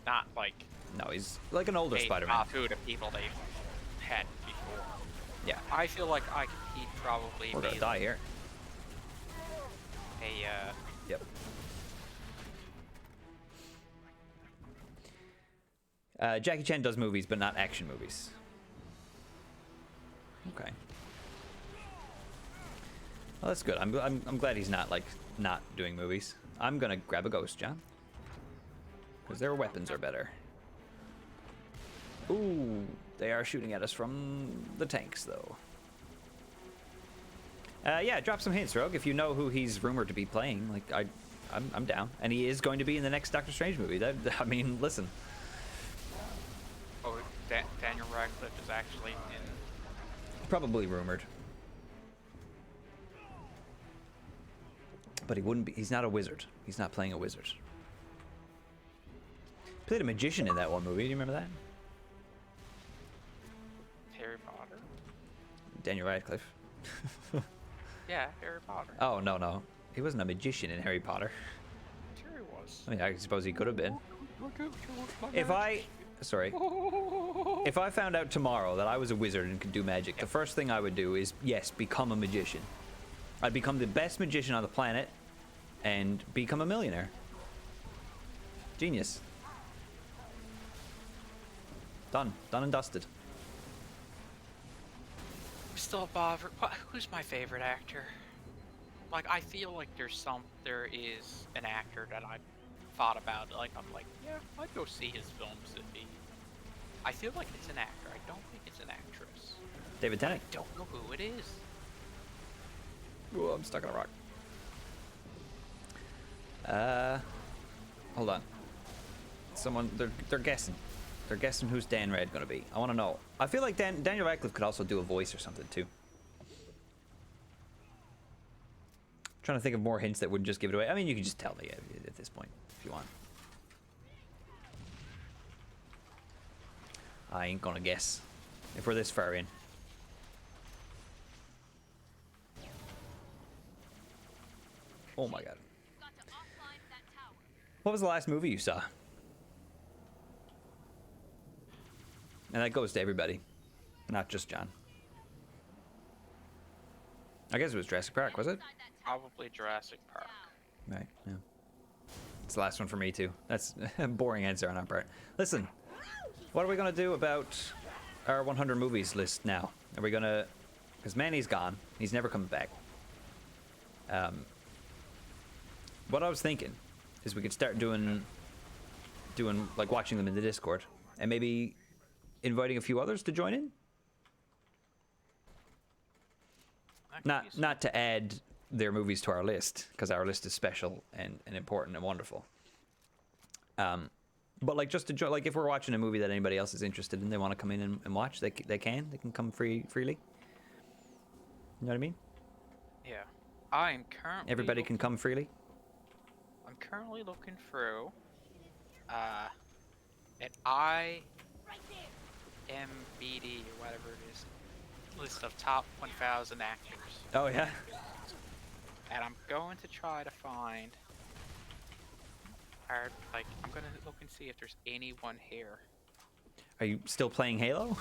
Not like No, he's like an older a Spider-Man. who the people they've had before. Yeah, I feel like he'd probably we're gonna be die here. a Yep. Jackie Chan does movies, but not action movies. Okay. Well, that's good. I'm glad he's not like not doing movies. I'm gonna grab a ghost, John, because their weapons are better. Ooh, they are shooting at us from the tanks, though. Yeah, drop some hints, Rogue, if you know who he's rumored to be playing. Like, I'm down, and he is going to be in the next Doctor Strange movie. I mean, listen. Daniel Radcliffe is actually in. Probably rumored. But he wouldn't be. He's not a wizard. He's not playing a wizard. Played a magician in that one movie. Do you remember that? Harry Potter. Daniel Radcliffe. Yeah, Harry Potter. Oh, no. He wasn't a magician in Harry Potter. Sure he was. I mean, I suppose he could have been. If I found out tomorrow that I was a wizard and could do magic, the first thing I would do is, yes, become a magician. I'd become the best magician on the planet and become a millionaire. Genius. Done and dusted. Still bothered. Who's my favorite actor? Like, I feel like there is an actor that I thought about. Like, I'm like, yeah, I'd go see his films if he. I feel like it's an actor. I don't think it's an actress. David Tennant. I don't know who it is. Ooh, I'm stuck on a rock. Hold on. Someone, they're guessing. They're guessing who's Dan Red gonna be. I want to know. I feel like Daniel Radcliffe could also do a voice or something too. Trying to think of more hints that wouldn't just give it away. I mean, you can just tell me at this point if you want. I ain't gonna guess if we're this far in. Oh my god. What was the last movie you saw? And that goes to everybody, not just John. I guess it was Jurassic Park, was it? Probably Jurassic Park. Right, yeah. It's the last one for me, too. That's a boring answer on our part. Listen, what are we going to do about our 100 movies list now? Are we going to... Because Manny's gone. He's never coming back. What I was thinking is we could start doing like watching them in the Discord, and maybe inviting a few others to join in. That could be Not to add their movies to our list, because our list is special and important and wonderful. But like just to join, like if we're watching a movie that anybody else is interested in, they want to come in and watch, they can come freely. You know what I mean? Yeah. I'm currently. Everybody can come freely. I'm currently looking through. An IMBD or whatever it is. list of top 1,000 actors, Oh yeah. and I'm going to try to find. I'm gonna look and see if there's anyone here. Are you still playing Halo?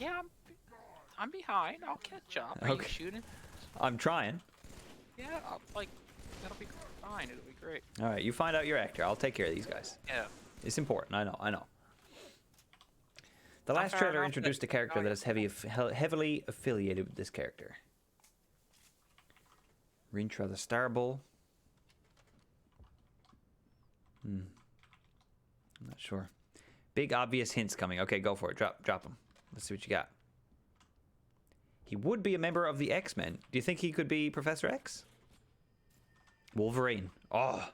Yeah, I'm behind. I'll catch up. Are you Okay. shooting? I'm trying. Yeah, that'll be fine. It'll be great. All right, you find out your actor. I'll take care of these guys. Yeah. It's important. I know. The last fair trailer enough, introduced a but- character that is heavily affiliated with this character. Rintra the Star Bull. I'm not sure. Big obvious hints coming. Okay, go for it. Drop them. Let's see what you got. He would be a member of the X-Men. Do you think he could be Professor X? Wolverine. Oh.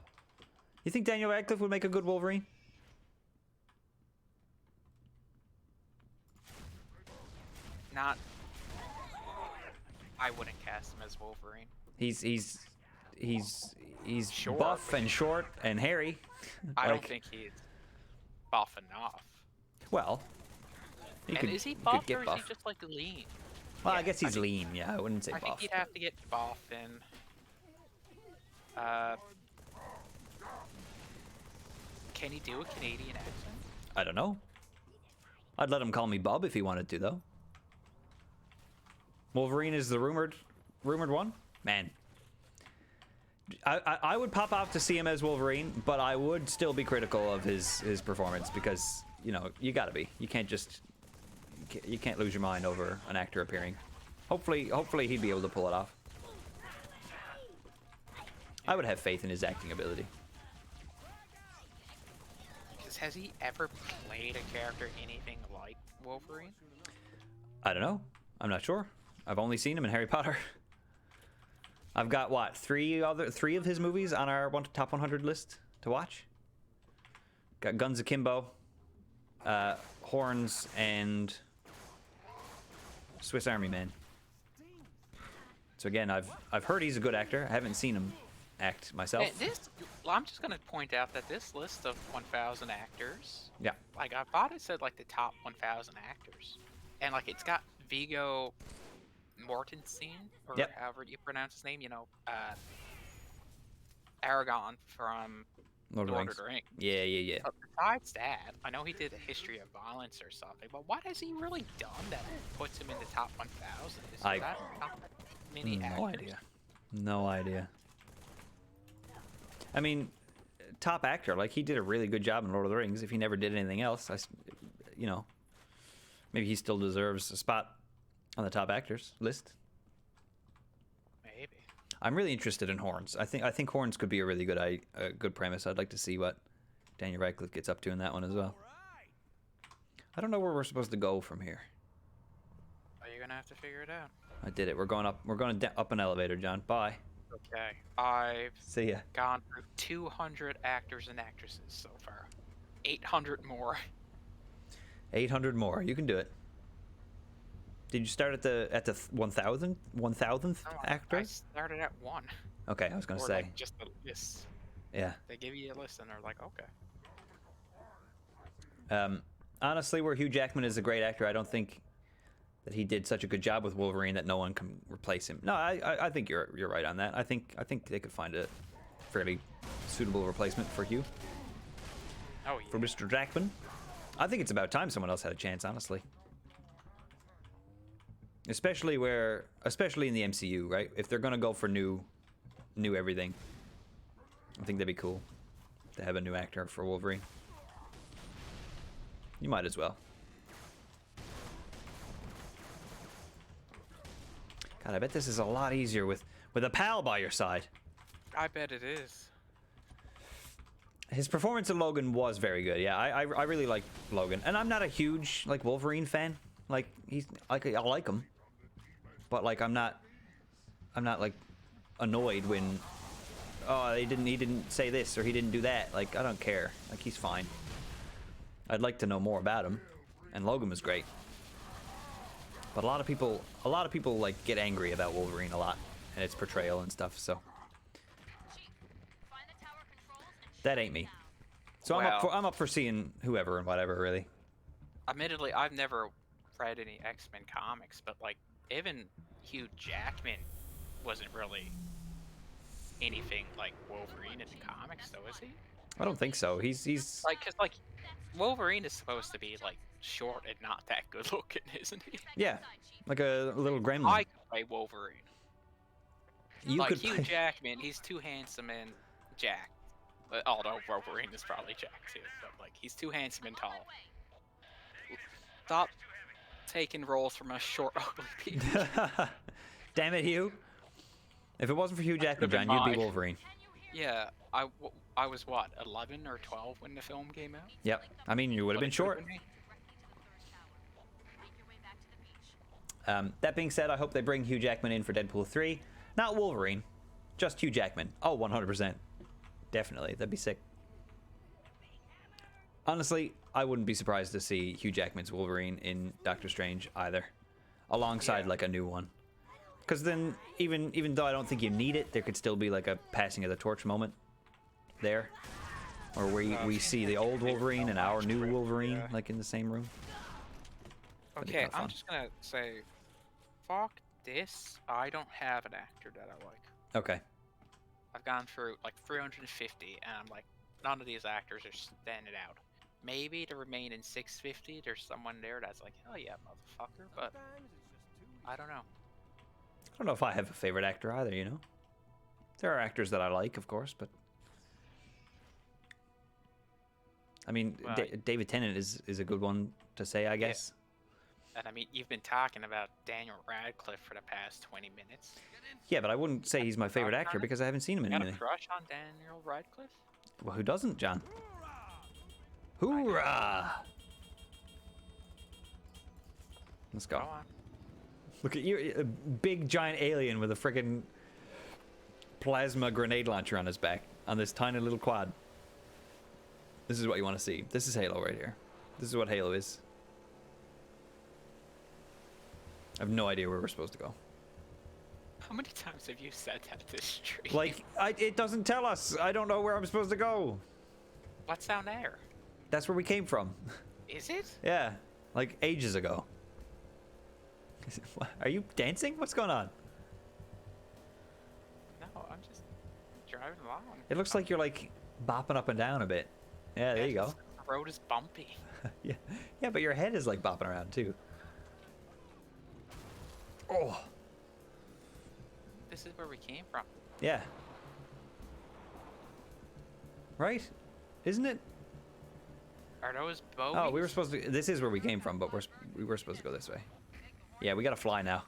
You think Daniel Radcliffe would make a good Wolverine? Not. I wouldn't cast him as Wolverine. He's Short. buff and short and hairy. I don't Like, think he's buff enough. Well, he And could, is he he could buff get or is buff. he just like lean? Well, I Yeah, guess he's think- lean. Yeah, I wouldn't say I think buff. he'd have to get buff and. Can he do a Canadian accent? I don't know. I'd let him call me Bub if he wanted to, though. Wolverine is the rumored one? Man. I would pop off to see him as Wolverine, but I would still be critical of his performance because, you know, you gotta be. You can't just... You can't lose your mind over an actor appearing. Hopefully he'd be able to pull it off. I would have faith in his acting ability. Because has he ever played a character anything like Wolverine? I don't know. I'm not sure. I've only seen him in Harry Potter. I've got what, three of his movies on our top 100 list to watch. Got Guns Akimbo, Horns, and Swiss Army Man. So again, I've heard he's a good actor. I haven't seen him act myself. And I'm just gonna point out that this list of 1,000 actors, Yeah. like I thought it said like the top 1,000 actors, and like it's got Viggo Mortensen or Yep. however you pronounce his name. You know, Aragon from Lord Lord of of the the Rings. Rings. Yeah. But besides that, I know he did a history of violence or something, but what has he really done that puts him in the top 1,000? Is I- that not that many No actors? idea. No idea. I mean, top actor, like he did a really good job in Lord of the Rings. If he never did anything else, you know, maybe he still deserves a spot on the top actors list. Maybe. I'm really interested in Horns. I think Horns could be a really good premise. I'd like to see what Daniel Radcliffe gets up to in that one as well. I don't know where we're supposed to go from here. Well, you're gonna have to figure it out. I did it. We're going up. We're going up an elevator, John. Bye. Okay. I've See ya. gone through 200 actors and actresses so far. 800 more. 800 more. You can do it. Did you start at the 1000th No, actor? I started at 1. Okay, I was gonna Or say. like just the list. Yeah. They give you a list and they're like, okay. Honestly, where Hugh Jackman is a great actor, I don't think that he did such a good job with Wolverine that no one can replace him. No, I think you're right on that. I think they could find a fairly suitable replacement for Hugh, Oh yeah. for Mr. Jackman. I think it's about time someone else had a chance, honestly. Especially in the MCU, right? If they're gonna go for new everything, I think that'd be cool to have a new actor for Wolverine. You might as well. God, I bet this is a lot easier with a pal by your side. I bet it is. His performance in Logan was very good. Yeah, I really like Logan, and I'm not a huge like Wolverine fan. Like I like him, but like I'm not like annoyed when he didn't say this or he didn't do that. Like I don't care. Like he's fine. I'd like to know more about him, and Logan was great. But a lot of people like get angry about Wolverine a lot and its portrayal and stuff. So Find the tower controls and that ain't me. So Well- I'm up for seeing whoever and whatever really. Admittedly, I've never read any X-Men comics, but like even Hugh Jackman wasn't really anything like Wolverine in the comics, though, is he? I don't think so. He's Like, cause like Wolverine is supposed to be like short and not that good looking, isn't he? yeah, like a little gremlin. I could play Wolverine. You Like could Hugh play. Jackman, he's too handsome and jacked. Although Wolverine is probably jacked too, but like he's too handsome and tall. Stop taking roles from us short, ugly people. Damn it, Hugh. If it wasn't for Hugh Jackman, could've John, been you'd be mine. Wolverine. Yeah, I was what, 11 or 12 when the film came out? Yep. I mean, you would have been But it could've short. been me. That being said, I hope they bring Hugh Jackman in for Deadpool 3. Not Wolverine, just Hugh Jackman. Oh, 100%. Definitely. That'd be sick. Honestly, I wouldn't be surprised to see Hugh Jackman's Wolverine in Doctor Strange either. Alongside Yeah. like a new one. Because then, even though I don't think you need it, there could still be like a passing of the torch moment there. Or where we see the old Wolverine and our new Wolverine Yeah. like in the same room. That'd be Okay, kinda fun. I'm just gonna say, fuck this. I don't have an actor that I like. Okay. I've gone through like 350, and I'm like, none of these actors are standing out. Maybe to remain in 650, there's someone there that's like, hell yeah, motherfucker, but I don't know. I don't know if I have a favorite actor either, you know? There are actors that I like, of course, but... I mean, Well, David Tennant is a good one to say, I guess. And I mean, you've been talking about Daniel Radcliffe for the past 20 minutes. Yeah, but I wouldn't say he's my favorite crush actor on him? because I haven't seen him in You got a anything. crush on Daniel Radcliffe? Well, who doesn't, John? Hoorah! Let's go. Go on. Look at you, a big giant alien with a freaking plasma grenade launcher on his back on this tiny little quad. This is what you want to see. This is Halo right here. This is what Halo is. I have no idea where we're supposed to go. How many times have you said that this stream? Like, it doesn't tell us. I don't know where I'm supposed to go. What's down there? That's where we came from. Is it? Yeah, like ages ago. Are you dancing? What's going on? No, I'm just driving along. It looks like you're like bopping up and down a bit. Yeah, there you go. The road is bumpy. Yeah, yeah, but your head is like bopping around too. Oh, This is where we came from. yeah. Right? Isn't it? Are those bogies? Oh, we were supposed to. This is where we came from, but we were supposed to go this way. Yeah, we gotta fly now.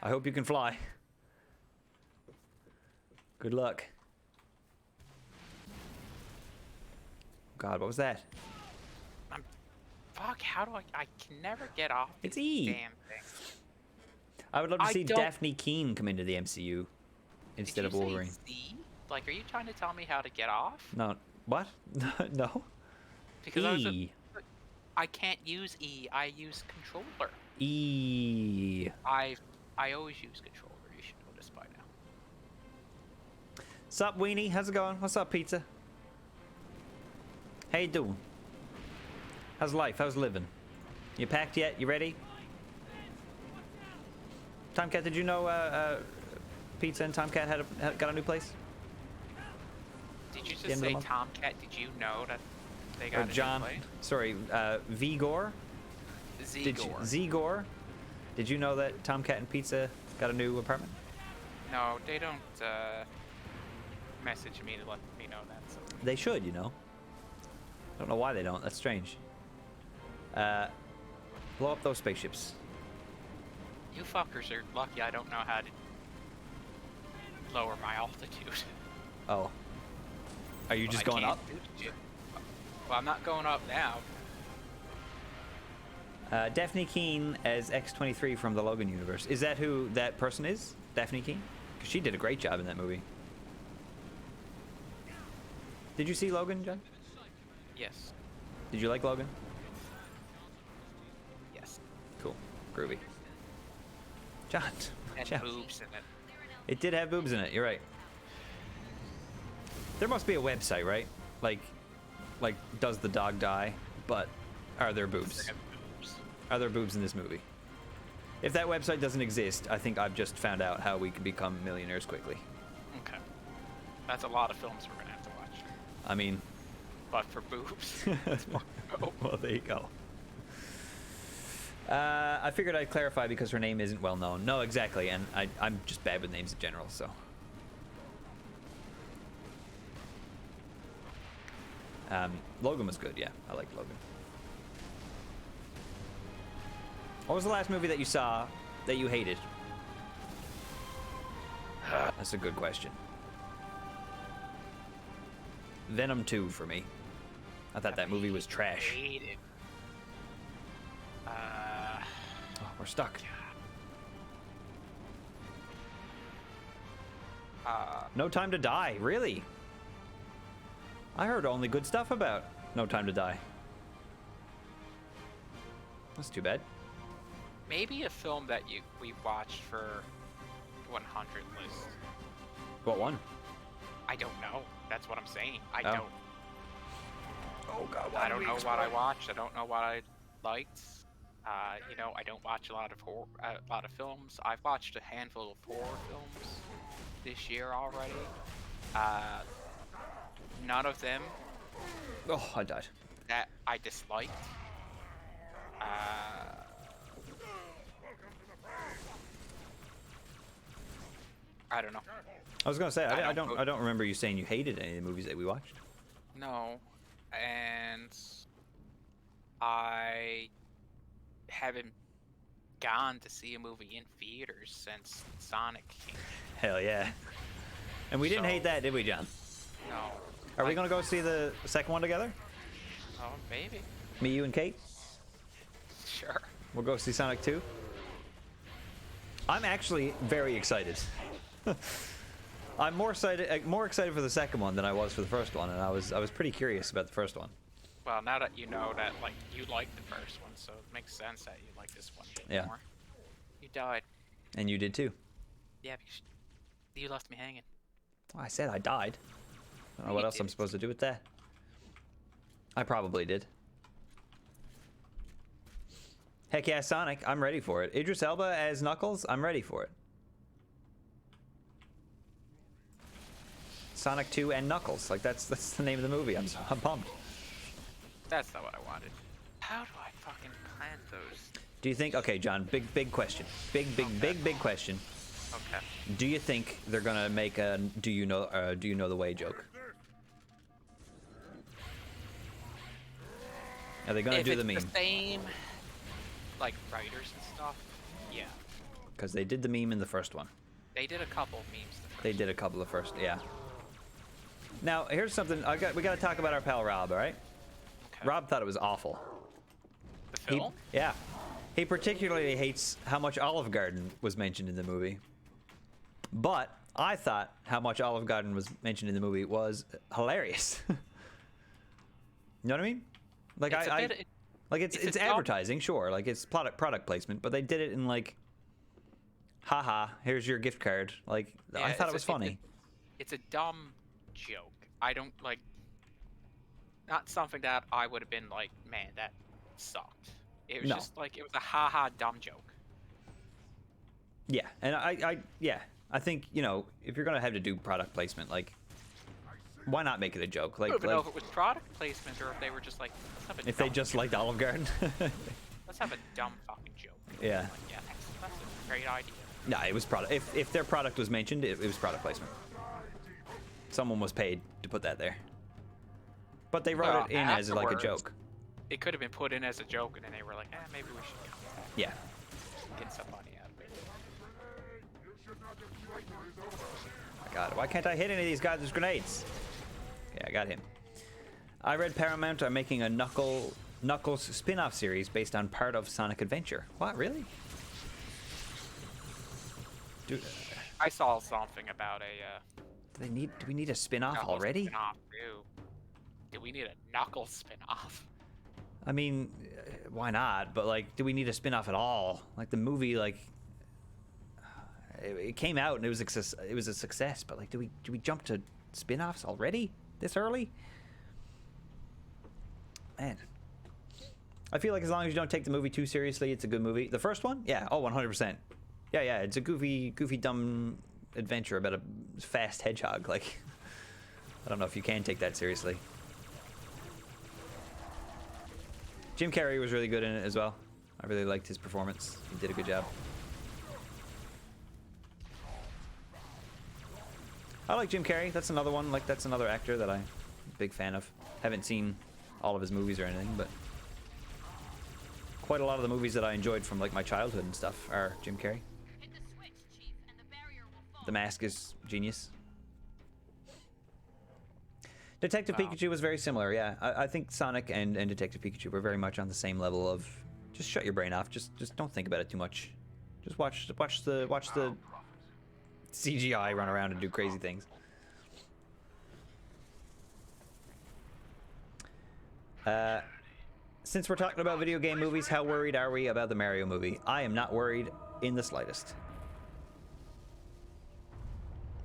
I hope you can fly. Good luck. God, what was that? Fuck, how do I can never get off It's these E. damn things. I would love to I see don't- Daphne Keane come into the MCU instead Did of you say Wolverine. Z? Like, are you trying to tell me how to get off? No, what? No. Because E. I can't use E. I use controller. E. I always use controller. You should know this by now. Sup, Weenie? How's it going? What's up, pizza? How you doing? How's life? How's living? You packed yet? You ready? Tomcat, did you know Pizza and Tomcat got a new place? Did you end just of the say month? Tomcat? Did you know that they Or got a John? new place? Sorry, Vigor. Zegor. Zegor? Did you know that Tomcat and Pizza got a new apartment? No, they don't message me to let me know that. So. They should, you know. I don't know why they don't. That's strange. Blow up those spaceships. You fuckers are lucky I don't know how to lower my altitude. Oh. Are you just I going can't up? do shit. Well, I'm not going up now. Daphne Keane as X-23 from the Logan universe. Is that who that person is? Daphne Keane? Because she did a great job in that movie. Did you see Logan, John? Yes. Did you like Logan? Yes. Cool. Groovy. John. And John. boobs in it. It did have boobs in it. You're right. There must be a website, right? Like, does the dog die? But are there boobs? They have boobs. are there boobs in this movie? If that website doesn't exist, I think I've just found out how we can become millionaires quickly. Okay. That's a lot of films we're gonna have to watch. I mean, But for boobs. well, there you go. I figured I'd clarify because her name isn't well known. No, exactly, and I'm just bad with names in general, so. Logan was good, yeah. I liked Logan. What was the last movie that you saw that you hated? That's a good question. Venom 2 for me. I thought that movie was trash. Hated. Oh, we're stuck. No Time to Die, really? I heard only good stuff about No Time to Die. That's too bad. Maybe a film that we watched for 100 list. What one? I don't know. That's what I'm saying. I Oh. don't. Oh God, I don't know what I watched. I don't know what I liked. You know, I don't watch a lot of films. I've watched a handful of horror films this year already. None of them Oh, I died. that I disliked. I don't know. I was gonna say I I don't- don't remember you saying you hated any of the movies that we watched. No, and I haven't gone to see a movie in theaters since Sonic came. Hell yeah. And we didn't So- hate that, did we, John? No. Are we Like, gonna go see the second one together? Oh, maybe. Me, you, and Kate? Sure. We'll go see Sonic 2. I'm actually very excited. I'm more excited for the second one than I was for the first one, and I was pretty curious about the first one. Well, now that you know that, like, you like the first one, so it makes sense that you like this one a bit Yeah. more. You died. And you did too. Yeah, because you left me hanging. Well, I said I died. I don't know what You else I'm did. supposed to do with that. I probably did. Heck yeah, Sonic, I'm ready for it. Idris Elba as Knuckles, I'm ready for it. Sonic 2 and Knuckles, like that's the name of the movie. I'm pumped. That's not what I wanted. How do I fucking plant those? Do you think? Okay, John, big question. Big question. Okay. Do you think they're gonna make a do you know the way joke? Are they gonna If do it's the meme? the same, like, writers and stuff, yeah. Because they did the meme in the first one. They did a couple of memes the first They did a couple of first, yeah. Now here's something we gotta talk about our pal Rob, all right? Okay. Rob thought it was awful. The film? Yeah. He particularly hates how much Olive Garden was mentioned in the movie. But I thought how much Olive Garden was mentioned in the movie was hilarious. You know what I mean? Like It's a bit- like it's a dumb- advertising, sure. Like it's product placement, but they did it in like, haha, here's your gift card. Like I Yeah, thought it's it was a- funny. It's a dumb joke. I don't like. Not something that I would have been like, man, that sucked. It was No. just like it was a haha dumb joke. Yeah, and I think if you're gonna have to do product placement, like, why not make it a joke? I Like, don't even know if it was product placement or if they were just like, let's have a if they dumb just joke. liked Olive Garden. Let's have a dumb fucking joke. Yeah. Like, yeah, that's a great idea. No, it was product. If their product was mentioned, it was product placement. Someone was paid to put that there. But they wrote Well, it in as like a afterwards, joke. It could have been put in as a joke, and then they were like, maybe we should Yeah. get some money out of it. My God, why can't I hit any of these guys with grenades? Okay, I got him. I read Paramount are making a Knuckles spin-off series based on part of Sonic Adventure. What, really? Dude, I saw something about a do we need a spin-off Knuckles already? spin-off too. Do we need a Knuckles spin-off? I mean, why not? But like, do we need a spin-off at all? Like the movie, like it came out and it was a success. But like, do we jump to spin-offs already this early? Man, I feel like as long as you don't take the movie too seriously, it's a good movie. The first one? Yeah. Oh, 100%. Yeah. It's a goofy, dumb adventure about a fast hedgehog. Like, I don't know if you can take that seriously. Jim Carrey was really good in it as well. I really liked his performance. He did a good job. I like Jim Carrey. That's another one. Like, that's another actor that I'm a big fan of. Haven't seen all of his movies or anything, but quite a lot of the movies that I enjoyed from like my childhood and stuff are Jim Carrey. Hit the switch, Chief, and the barrier will fall. The Mask is genius. Detective Pikachu was very similar, yeah. I think Sonic and Detective Pikachu were very much on the same level of just shut your brain off. Just don't think about it too much. Just watch the CGI run around and do crazy things. Since we're talking about video game movies, how worried are we about the Mario movie? I am not worried in the slightest.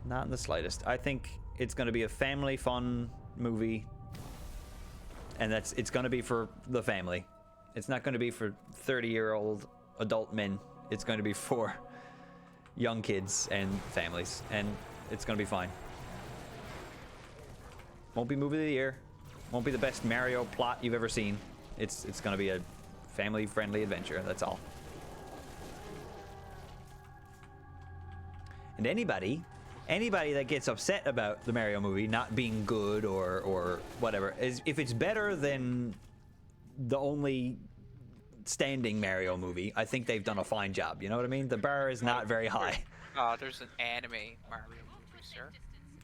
Not in the slightest. I think it's going to be a family fun movie, and it's going to be for the family. It's not going to be for 30-year-old adult men. It's going to be for young kids and families, and it's going to be fine. Won't be movie of the year. Won't be the best Mario plot you've ever seen. It's going to be a family-friendly adventure. That's all. And anybody that gets upset about the Mario movie not being good or whatever, is if it's better than the only standing Mario movie, I think they've done a fine job. You know what I mean? The bar is not very high. There's an anime Mario movie, sir.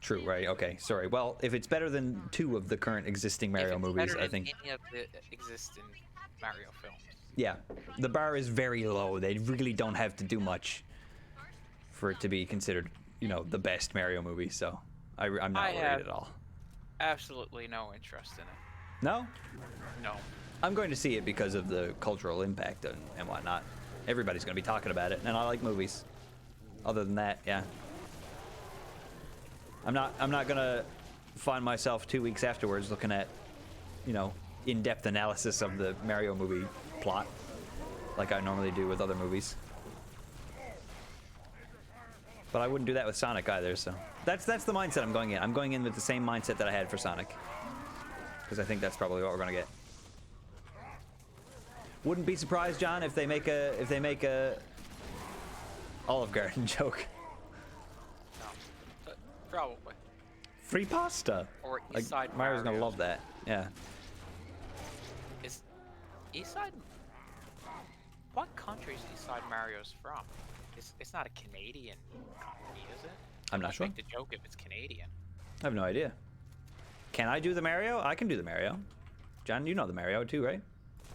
True, right? Okay, sorry. Well, if it's better than 2 of the current existing Mario movies, I think. Any of the existing Mario films. Yeah, the bar is very low. They really don't have to do much for it to be considered, you know, the best Mario movie. So I'm not worried at all. Absolutely no interest in it. No? No. I'm going to see it because of the cultural impact and whatnot. Everybody's going to be talking about it, and I like movies. Other than that, yeah. I'm not going to find myself 2 weeks afterwards looking at, you know, in-depth analysis of the Mario movie plot like I normally do with other movies. But I wouldn't do that with Sonic either, so that's the mindset I'm going in. I'm going in with the same mindset that I had for Sonic, because I think that's probably what we're going to get. Wouldn't be surprised, John, if they make a Olive Garden joke. No. But probably. Free pasta. Or Like, Eastside Mario's gonna Marios. love that. Yeah. Is Eastside? What country is Eastside Mario's from? It's not a Canadian company, is it? I'm not sure. Make the joke if it's Canadian. I have no idea. Can I do the Mario? I can do the Mario. John, you know the Mario too, right?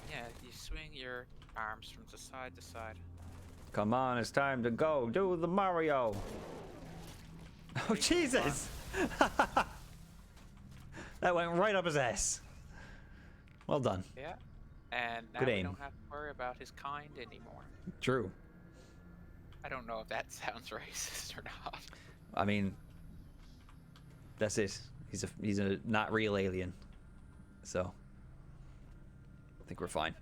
Yeah, you swing your arms from side to side. Come on, it's time to go. Do the Mario. Oh, Jesus! That went right up his ass. Well done. Yeah. And now Good we aim. don't have to worry about his kind anymore. True. I don't know if that sounds racist or not. I mean, that's it. He's a not real alien. So, I think we're fine.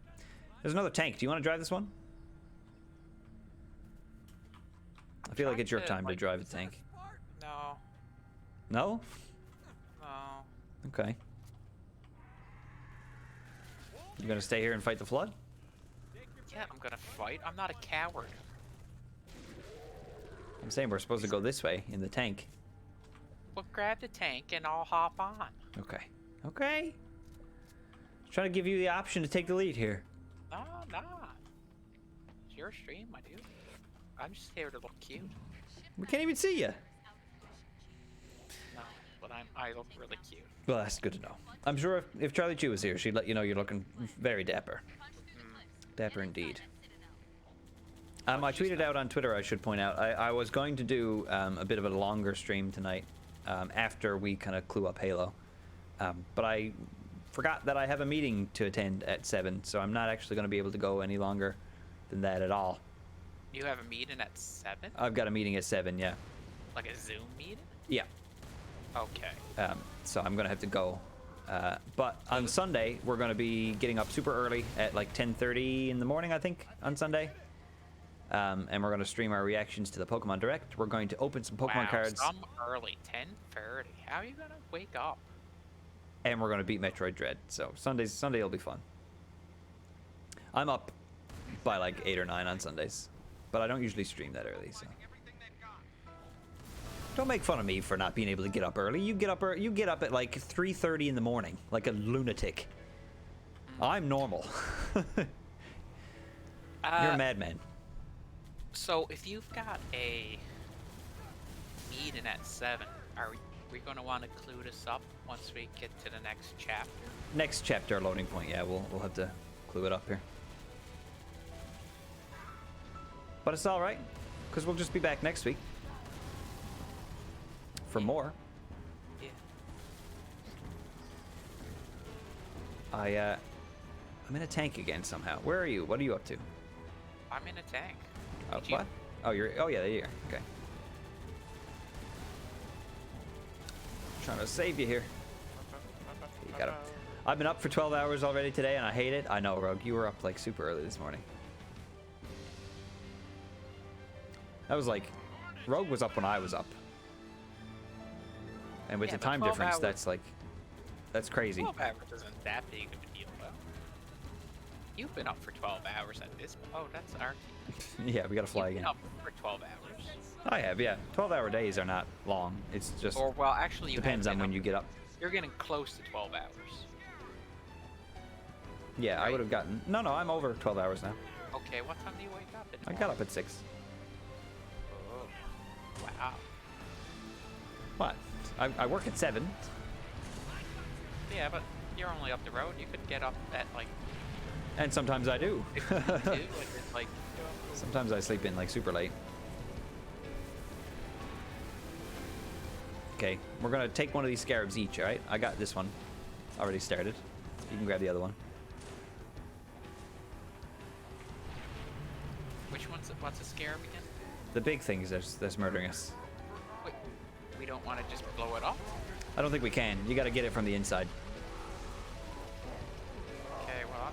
There's another tank. Do you want to drive this one? I feel like it's your time to drive a tank. No. No? No. Okay. You gonna stay here and fight the flood? Yeah, I'm gonna fight. I'm not a coward. I'm saying we're supposed to go this way in the tank. Well, grab the tank and I'll hop on. Okay. Okay. Trying to give you the option to take the lead here. Nah. It's your stream, my dude. I'm just here to look cute. We can't even see you. No, but I look really cute. Well, that's good to know. I'm sure if Charlie Chu was here, she'd let you know you're looking very dapper. Dapper indeed. I tweeted out on Twitter, I should point out, I was going to do a bit of a longer stream tonight after we kind of clue up Halo. But I forgot that I have a meeting to attend at 7, so I'm not actually going to be able to go any longer than that at all. You have a meeting at 7? I've got a meeting at 7, yeah. Like a Zoom meeting? Yeah. Okay. So I'm going to have to go But on Sunday, we're going to be getting up super early at like 10:30 in the morning, I think, on Sunday. And we're going to stream our reactions to the Pokemon Direct. We're going to open some Pokemon cards. Some early, 10:30. How are you gonna wake up? And we're going to beat Metroid Dread. So Sunday will be fun. I'm up by like 8 or 9 on Sundays. But I don't usually stream that early, so. Don't make fun of me for not being able to get up early. You get up at like 3:30 in the morning, like a lunatic. I'm normal. You're a madman. So if you've got a meeting at 7, are we going to want to clue this up once we get to the next chapter? Next chapter loading point, yeah, we'll have to clue it up here. But it's all right, because we'll just be back next week for more. Yeah. I'm in a tank again somehow. Where are you? What are you up to? I'm in a tank. Oh, Did you- what? Oh, oh yeah, there you are. Okay. Trying to save you here. You got up. I've been up for 12 hours already today, and I hate it. I know, Rogue. You were up like super early this morning. That was like, Rogue was up when I was up. And with Yeah, the but time 12 difference, hours- that's crazy. 12 hours isn't that big of a deal, though. You've been up for 12 hours at this. Oh, that's our team. Yeah, we gotta fly You've been again. up for 12 hours. I have, yeah. 12-hour days are not long. It's just Or, well, actually, you depends have on been when up- you get up. You're getting close to 12 hours. Yeah, I Right. would have gotten. No, I'm over 12 hours now. Okay, what time do you wake up? I got up at 6. Oh, wow. What? I work at 7. Yeah, but you're only up the road. You could get up at like And sometimes I do. 52 and then like. Sometimes I sleep in like super late. Okay, we're gonna take one of these scarabs each, alright? I got this one already started. You can grab the other one. What's a scarab again? The big thing is that's murdering us. Wait, we don't want to just blow it up? I don't think we can. You gotta get it from the inside. Okay, well.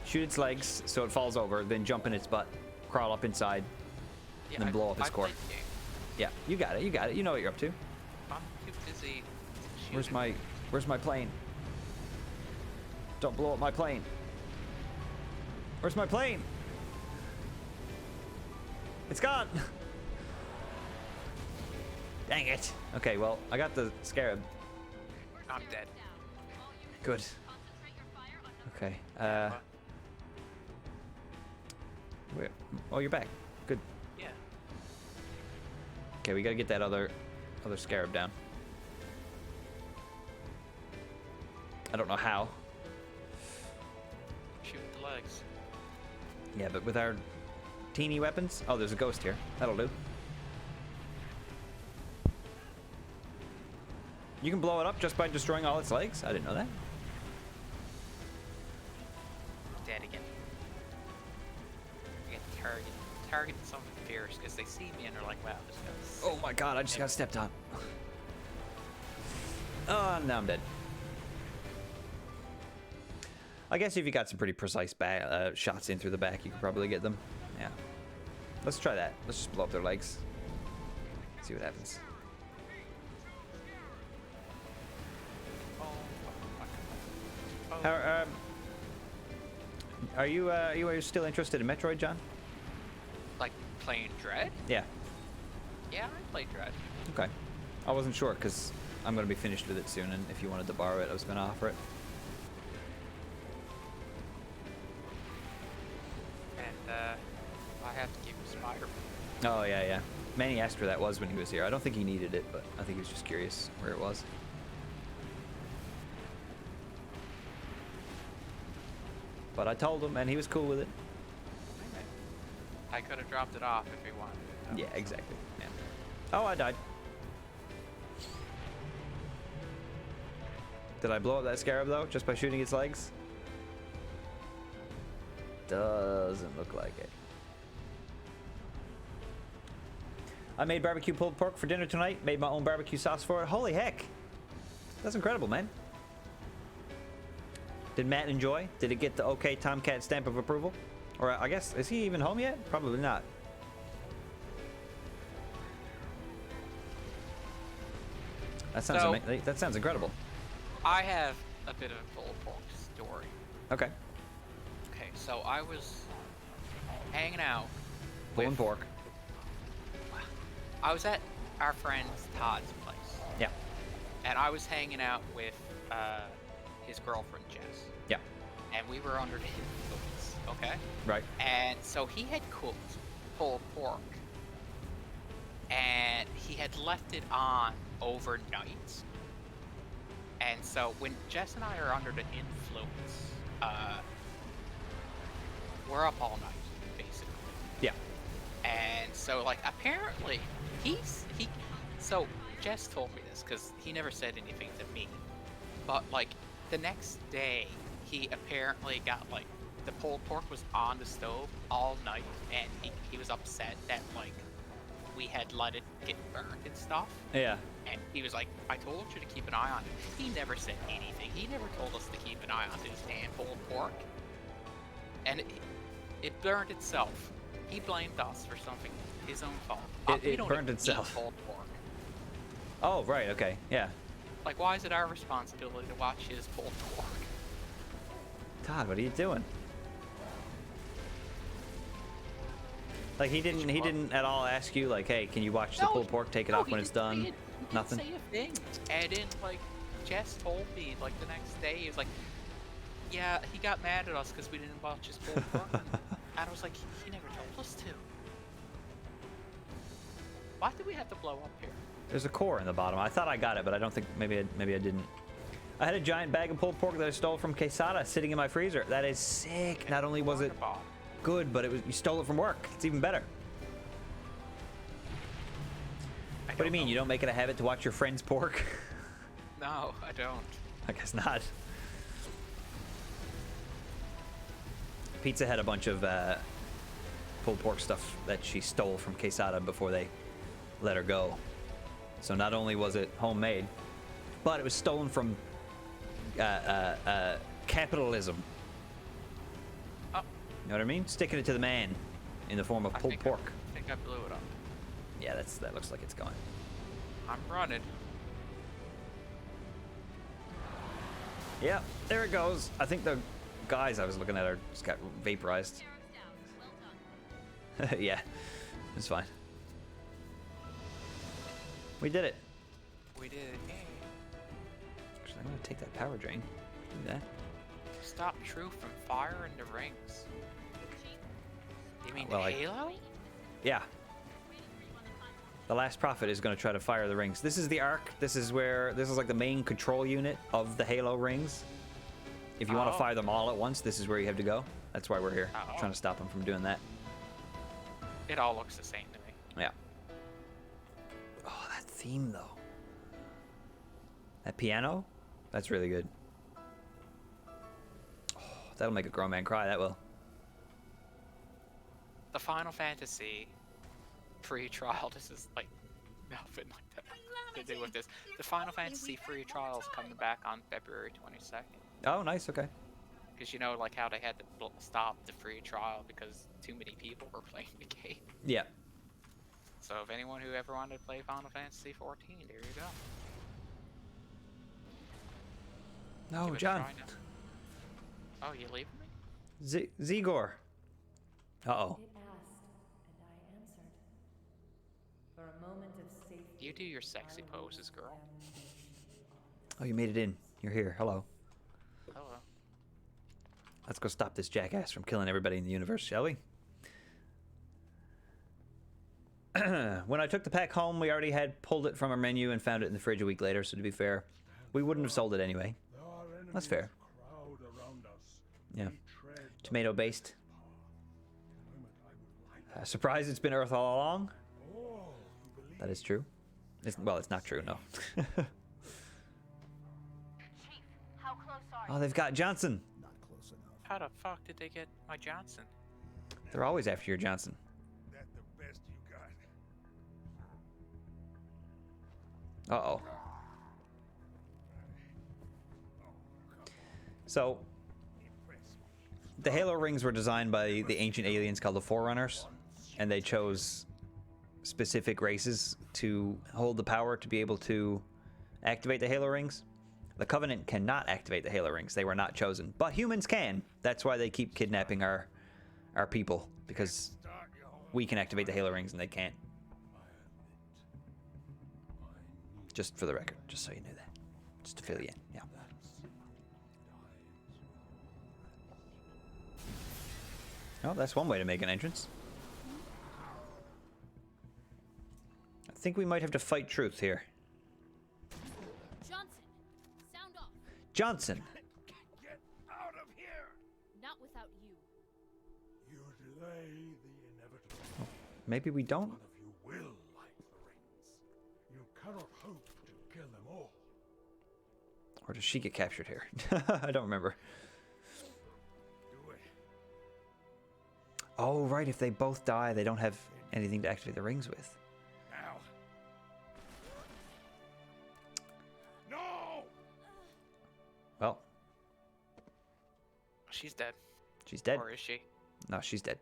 Shoot its legs so it falls over, then jump in its butt, crawl up inside, Yeah, then blow up its I core. played the game. Yeah, you got it. You got it. You know what you're up to. I'm too busy. Where's my plane? Don't blow up my plane. Where's my plane? It's gone. Dang it. Okay, well, I got the scarab. I'm dead. Good. Okay. Where? Oh, you're back. Good. Yeah. Okay, we gotta get that other scarab down. I don't know how. Shoot the legs. Yeah, but with our teeny weapons. Oh, there's a ghost here. That'll do. You can blow it up just by destroying all its legs? I didn't know that. Dead again. I get targeting something fierce because they see me and they're like, wow, this guy's. Oh my god, I just got stepped on. Oh, now I'm dead. I guess if you got some pretty precise shots in through the back, you could probably get them. Yeah. Let's try that. Let's just blow up their legs. See what happens. Oh. How, are you still interested in Metroid, John? Like playing Dread? Yeah. Yeah, I play Dread. Okay. I wasn't sure because I'm going to be finished with it soon, and if you wanted to borrow it, I was going to offer it. And I have to give him Spider. Oh, yeah, yeah. Manny asked where that was when he was here. I don't think he needed it, but I think he was just curious where it was. But I told him, and he was cool with it. I could have dropped it off if he wanted it. Yeah, exactly. Yeah. Oh, I died. Did I blow up that scarab, though, just by shooting its legs? Doesn't look like it. I made barbecue pulled pork for dinner tonight. Made my own barbecue sauce for it. Holy heck. That's incredible, man. Did Matt enjoy? Did it get the okay Tomcat stamp of approval? Or I guess, is he even home yet? Probably not. That sounds that sounds incredible. I have a bit of a pulled pork story. Okay. Okay, so I was hanging out. Pulling pork. I was at our friend Todd's place. Yeah. And I was hanging out with his girlfriend Jess. Yeah. And we were under the influence, okay? Right. And so he had cooked pulled pork. And he had left it on overnight. And so when Jess and I are under the influence, we're up all night, basically. Yeah. And so, like, apparently, so Jess told me this, because he never said anything to me. But, like, the next day, he apparently got, like, the pulled pork was on the stove all night, and he was upset that, like, we had let it get burnt and stuff. Yeah. And he was like, I told you to keep an eye on it. He never said anything. He never told us to keep an eye on his damn pulled pork. And it burned itself. He blamed us for something, his own fault. It burned itself. Pulled pork. Oh, right, okay, yeah. Like, why is it our responsibility to watch his pulled pork? Todd, what are you doing? Like, he didn't at all ask you, like, hey, can you watch the pulled pork, take it off when it's done? He didn't Nothing? say a thing. And then, like, Jess told me, like, the next day, he was like, yeah, he got mad at us because we didn't watch his pulled pork. And I was like, he never told us to. Why did we have to blow up here? There's a core in the bottom. I thought I got it, but I don't think, maybe I didn't. I had a giant bag of pulled pork that I stole from Quesada sitting in my freezer. That is sick. Not only was it good, but you stole it from work. It's even better. What do you mean? You don't make it a habit to watch your friend's pork? No, I don't. I guess not. Pizza had a bunch of pulled pork stuff that she stole from Quesada before they let her go. So not only was it homemade, but it was stolen from capitalism. Oh. You know what I mean? Sticking it to the man in the form of pulled pork. I think I blew it up. Yeah, that looks like it's going. I'm running. Yeah, there it goes. I think the guys I was looking at just got vaporized. Well done. Yeah, it's fine. We did it. We did it. Yay. Actually, I'm gonna take that power drain. Do that. Stop True from firing the rings. You mean Well, Halo? Yeah. The last prophet is going to try to fire the rings. This is the Ark. This is like the main control unit of the Halo rings. If you want to fire them all at once, this is where you have to go. That's why we're here. Trying to stop them from doing that. It all looks the same to me. Yeah. Oh, that theme though. That piano? That's really good. Oh, that'll make a grown man cry, that will. The Final Fantasy free trial. This is like nothing like that to do with this. The Final Fantasy free trial is coming back on February 22nd. Oh, nice. Okay. Because you know, like how they had to stop the free trial because too many people were playing the game. Yeah. So if anyone who ever wanted to play Final Fantasy 14, there you go. No, Give it a John. try now. Oh, you leaving me? Zigor. Uh-oh. It asked, and I answered. For a moment of safety. You do your sexy poses, girl. Oh, you made it in. You're here. Hello. Hello. Let's go stop this jackass from killing everybody in the universe, shall we? When I took the pack home, we already had pulled it from our menu and found it in the fridge a week later, so to be fair, we wouldn't have sold it anyway. That's fair. Yeah. Tomato based. Surprised it's been Earth all along? That is true. Well, it's not true, no. Chief, how close are you? Oh, they've got Johnson. Not close enough. How the fuck did they get my Johnson? They're always after your Johnson. That the best you got. Uh-oh. So, the Halo rings were designed by the ancient aliens called the Forerunners, and they chose specific races to hold the power to be able to activate the Halo rings. The Covenant cannot activate the Halo rings. They were not chosen, but humans can. That's why they keep kidnapping our people, because we can activate the Halo rings and they can't. Just for the record, just so you knew that. Just to fill you in, yeah. Oh, that's one way to make an entrance. I think we might have to fight Truth here. Johnson, sound off. Johnson! Get out of here! Not without you. You delay the inevitable. Maybe we don't? One of you will light the rings. You cannot hope to kill them all. Or does she get captured here? I don't remember. Do it. Oh, right, if they both die, they don't have anything to activate the rings with. Now. No! Well, She's dead. she's dead. Or is she? No, she's dead.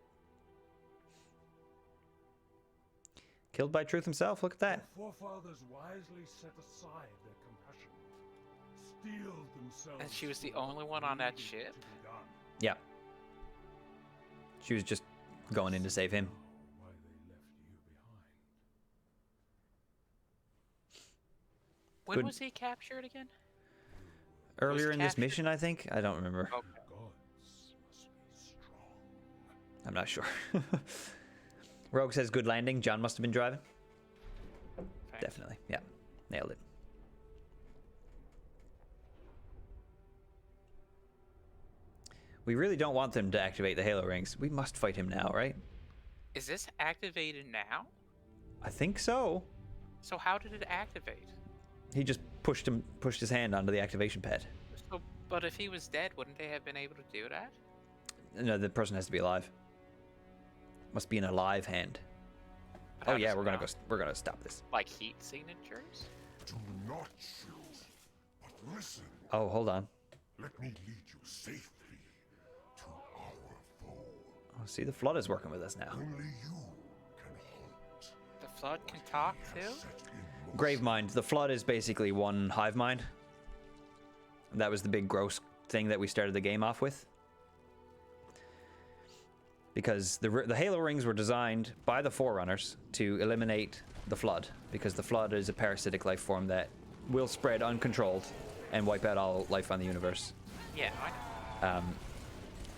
Killed by Truth himself, look at that. Our forefathers wisely set aside their compassion, steeled themselves. And she was the for what only one on that needed ship? to be done. Yeah. She was just going in to save him. Why they left you behind. When Good. was he captured again? Earlier in this captured? mission, I think? I don't remember. Okay. Gods must be strong. I'm not sure. Rogue says good landing. John must have been driving. Thanks. Definitely. Yeah. Nailed it. We really don't want them to activate the Halo rings. We must fight him now, right? Is this activated now? I think so. So how did it activate? He just pushed his hand onto the activation pad. So, but if he was dead, wouldn't they have been able to do that? No, the person has to be alive. Must be an alive hand. But Oh how yeah, does it we're know? gonna stop this. Like heat signatures? Do not shoot, but listen. Oh, hold on. Let me lead you safely to our foe. Oh, see, the flood is working with us now. Only you can halt. The flood can talk too? Set in Grave mind. The flood is basically one hive mind. That was the big gross thing that we started the game off with. Because the Halo rings were designed by the Forerunners to eliminate the flood, because the flood is a parasitic life form that will spread uncontrolled and wipe out all life on the universe. Yeah, I know.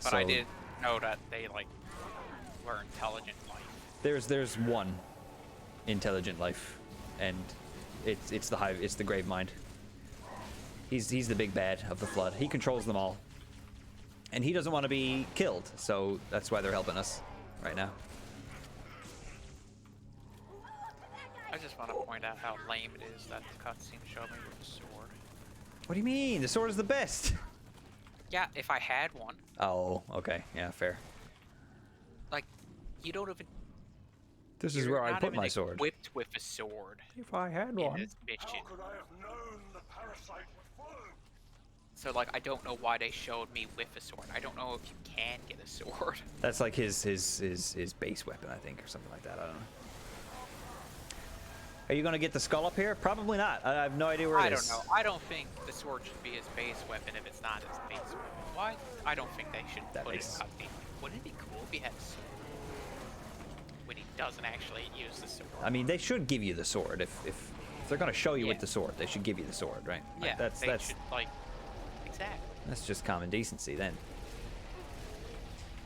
But I did know that they like were intelligent life. There's one intelligent life, and it's the grave mind. He's the big bad of the flood. He controls them all. And he doesn't want to be killed, so that's why they're helping us right now. I just want to point out how lame it is that the cutscene showed me with the sword. What do you mean? The sword is the best. Yeah, if I had one. Oh, okay. Yeah, fair. Like, you don't even. This is you're where I not put even my sword. equipped with a sword If I had in one. this mission. How could I have known the parasite would follow? So, like, I don't know why they showed me with a sword. I don't know if you can get a sword. That's like his base weapon, I think, or something like that. I don't know. Are you gonna get the skull up here? Probably not. I have no idea where I it don't is. know. I don't think the sword should be his base weapon if it's not his base weapon. Why? I don't think they should That put it in makes- cutscene. Wouldn't it be cool if he had a sword? When he doesn't actually use the sword. I mean, they should give you the sword if they're gonna show you Yeah. with the sword. They should give you the sword, right? Like, Yeah, that's they should, like, exactly. that's just common decency. Then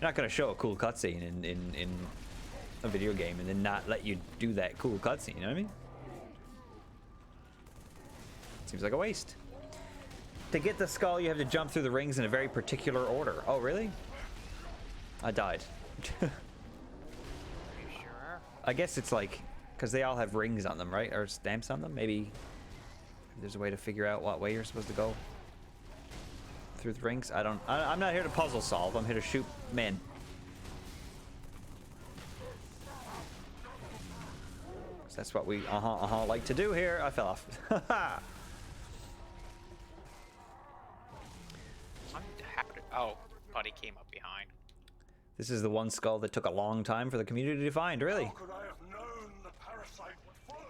you're not gonna show a cool cutscene in a video game and then not let you do that cool cutscene. You know what I mean? Seems like a waste. To get the skull, you have to jump through the rings in a very particular order. Oh, really? I died. Are you sure? I guess it's like, because they all have rings on them, right? Or stamps on them? Maybe there's a way to figure out what way you're supposed to go through the rings. I'm not here to puzzle solve. I'm here to shoot men. 'Cause that's what we like to do here. I fell off. Oh, buddy came up behind. This is the one skull that took a long time for the community to find, really. How could I have known the parasite would follow?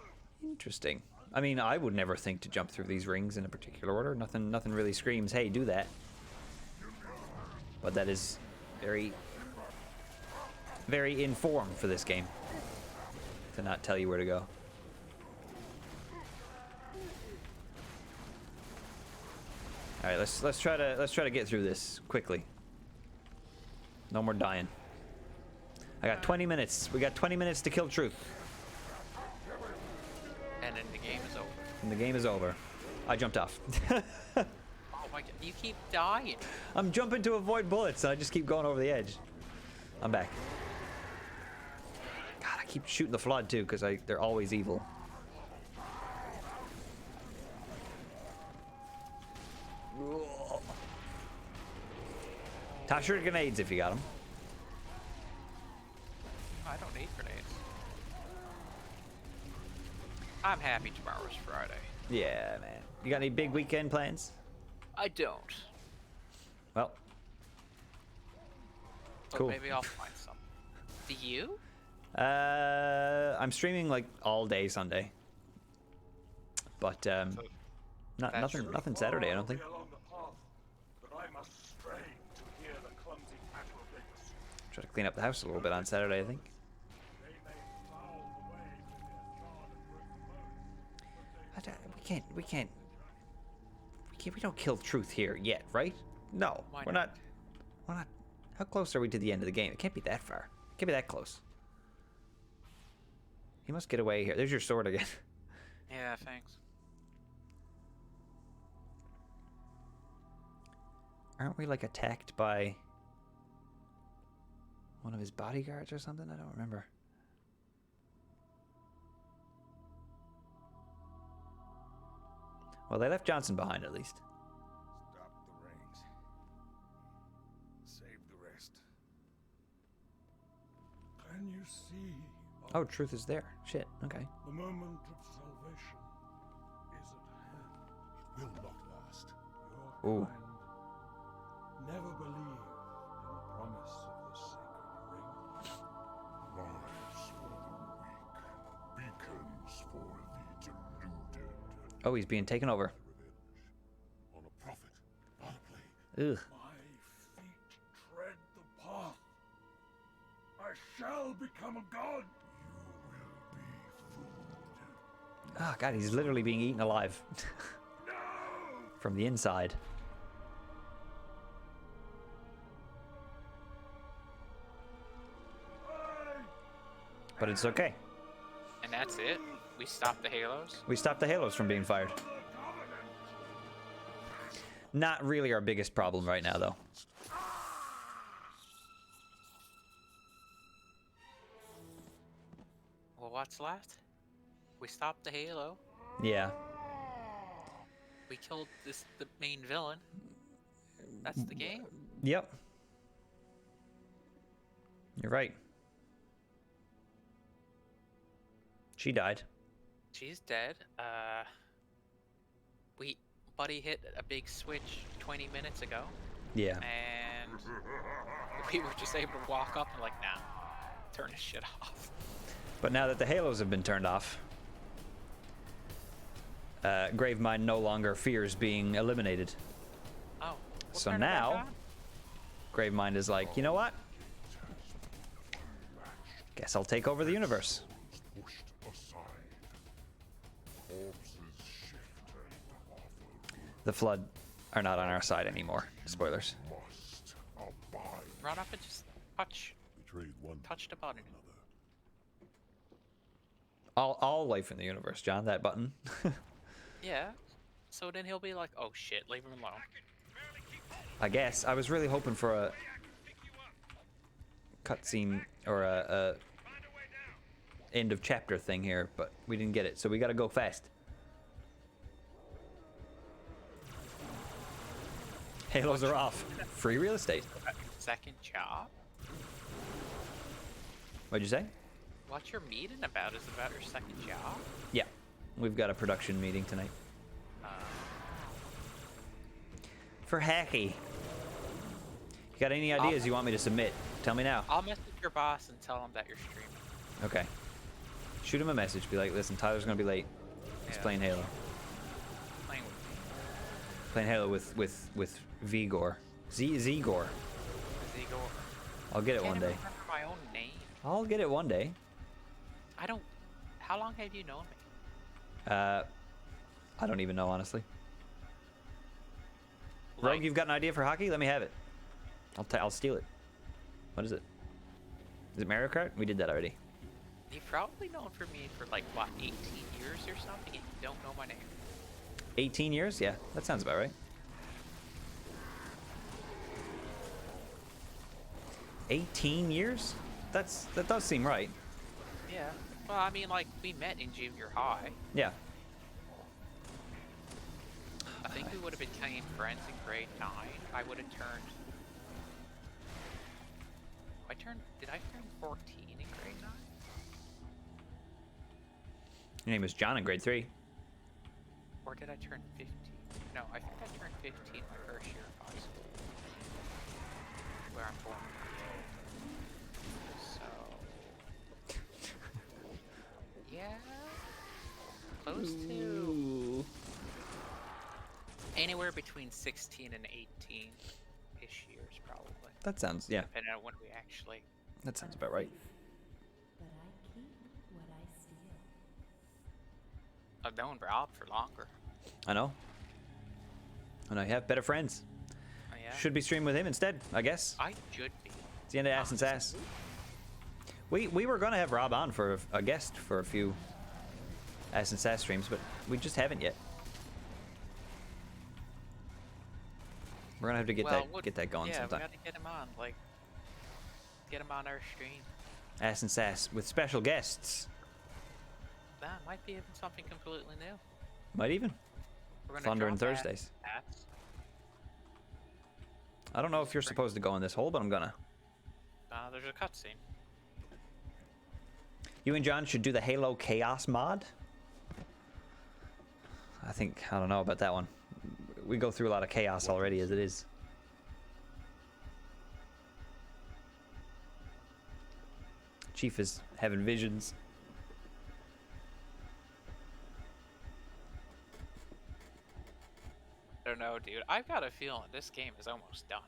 Interesting. I mean, I would never think to jump through these rings in a particular order. Nothing really screams, hey, do that. But that is very, very informed for this game. To not tell you where to go. All right, let's try to get through this quickly. No more dying. I got 20 minutes. We got 20 minutes to kill Truth. And then the game is over. And the game is over. I jumped off. Oh my god, you keep dying. I'm jumping to avoid bullets, and I just keep going over the edge. I'm back. God, I keep shooting the flood too, because they're always evil. Toss your grenades if you got them. I don't need grenades. I'm happy tomorrow's Friday. Yeah, man. You got any big weekend plans? I don't. Well, But cool. maybe I'll find some. Do you? I'm streaming like all day Sunday, but nothing Saturday. I don't think. Along the path, but I must strain to hear the clumsy patter of their pursuit. Try to clean up the house a little bit on Saturday, I think. They may foul the way with their charred and broken bones. We don't kill Truth here yet, right? No, Why we're not? not. How close are we to the end of the game? It can't be that far. It can't be that close. He must get away here. There's your sword again. Yeah, thanks. Aren't we like attacked by one of his bodyguards or something? I don't remember. Well, they left Johnson behind at least. Stop the rings. Save the rest. Can you see? Oh, Truth is there. Shit. Okay. The moment of salvation is at hand. It will not last. Your Ooh. kind never believed in the promise of the sacred ring. Lives for the weak, beacons for the deluded. Oh, he's being taken over. Revenge on a prophet, not a plague. Ugh. My feet tread the path. I shall become a god. You will be fooled. Oh, God, he's literally being eaten alive. No! From the inside. But it's okay. And that's it? We stopped the halos? We stopped the halos from being fired. Not really our biggest problem right now, though. Well, what's left? We stopped the halo. Yeah. We killed the main villain. That's the game. Yep. You're right. She died. She's dead. Buddy hit a big switch 20 minutes ago, Yeah. and we were just able to walk up and like, nah, turn this shit off. But now that the halos have been turned off, Gravemind no longer fears being eliminated. Oh. we'll So turn it back now, on. Gravemind is like, you know what? Guess I'll take over the universe. Pushed aside. Corpses shifted offer. The Flood are not on our side anymore. Spoilers. Must abide. Run up and just touch Betrayed one the button. another. All life in the universe, John. That button. Yeah. So then he'll be like, oh shit, leave him alone. I guess. I was really hoping for a cutscene or a end of chapter thing here, but we didn't get it, so we gotta go fast. Halos are off. Free real estate. Second job? What'd you say? What you're meeting about is about your second job? Yeah. We've got a production meeting tonight. For Hacky. You got any ideas you want me to submit? Tell me now. I'll message your boss and tell him that you're streaming. Okay. Shoot him a message. Be like, listen, Tyler's gonna be late. He's Yeah. playing Halo. Playing with me. Playing Halo with Vigor. Zgor. Igor. I'll get it Can't one even day. remember my own name. I'll get it one day. I don't. How long have you known me? I don't even know, honestly. Rogue, you've got an idea for hockey? Let me have it. I'll steal it. What is it? Is it Mario Kart? We did that already. You've probably known for me for like what, 18 years or something, and you don't know my name. 18 years? Yeah, that sounds about right. 18 years? That does seem right. Yeah. Well, I mean, like we met in junior high. Yeah. I think we would have became friends in grade 9. I would have turned. Did I turn 14 in grade 9? Your name was John in grade 3. Or did I turn 15? No, I think I turned 15 my first year of high school. Where I'm born. So. Yeah. Close to. Anywhere between 16 and 18-ish years, probably. That sounds, yeah, Depending on when we actually. that sounds about right. But I keep what I steal. I've known Rob for longer. I know. And I have better friends. Oh, yeah. Should be streaming with him instead, I guess. I should be. It's the end of Ass and Sass. We were gonna have Rob on for a guest for a few Ass and Sass streams, but we just haven't yet. We're gonna have to get that going yeah, sometime. we gotta get him on. Like, get him on our stream. Ass and Sass with special guests. That might be even something completely new. Might even. We're gonna Thunder and drop that- Thursdays. that. I don't know if you're supposed to go in this hole, but I'm gonna. There's a cutscene. You and John should do the Halo Chaos mod. I don't know about that one. We go through a lot of chaos already as it is. Chief is having visions. I don't know, dude. I've got a feeling this game is almost done.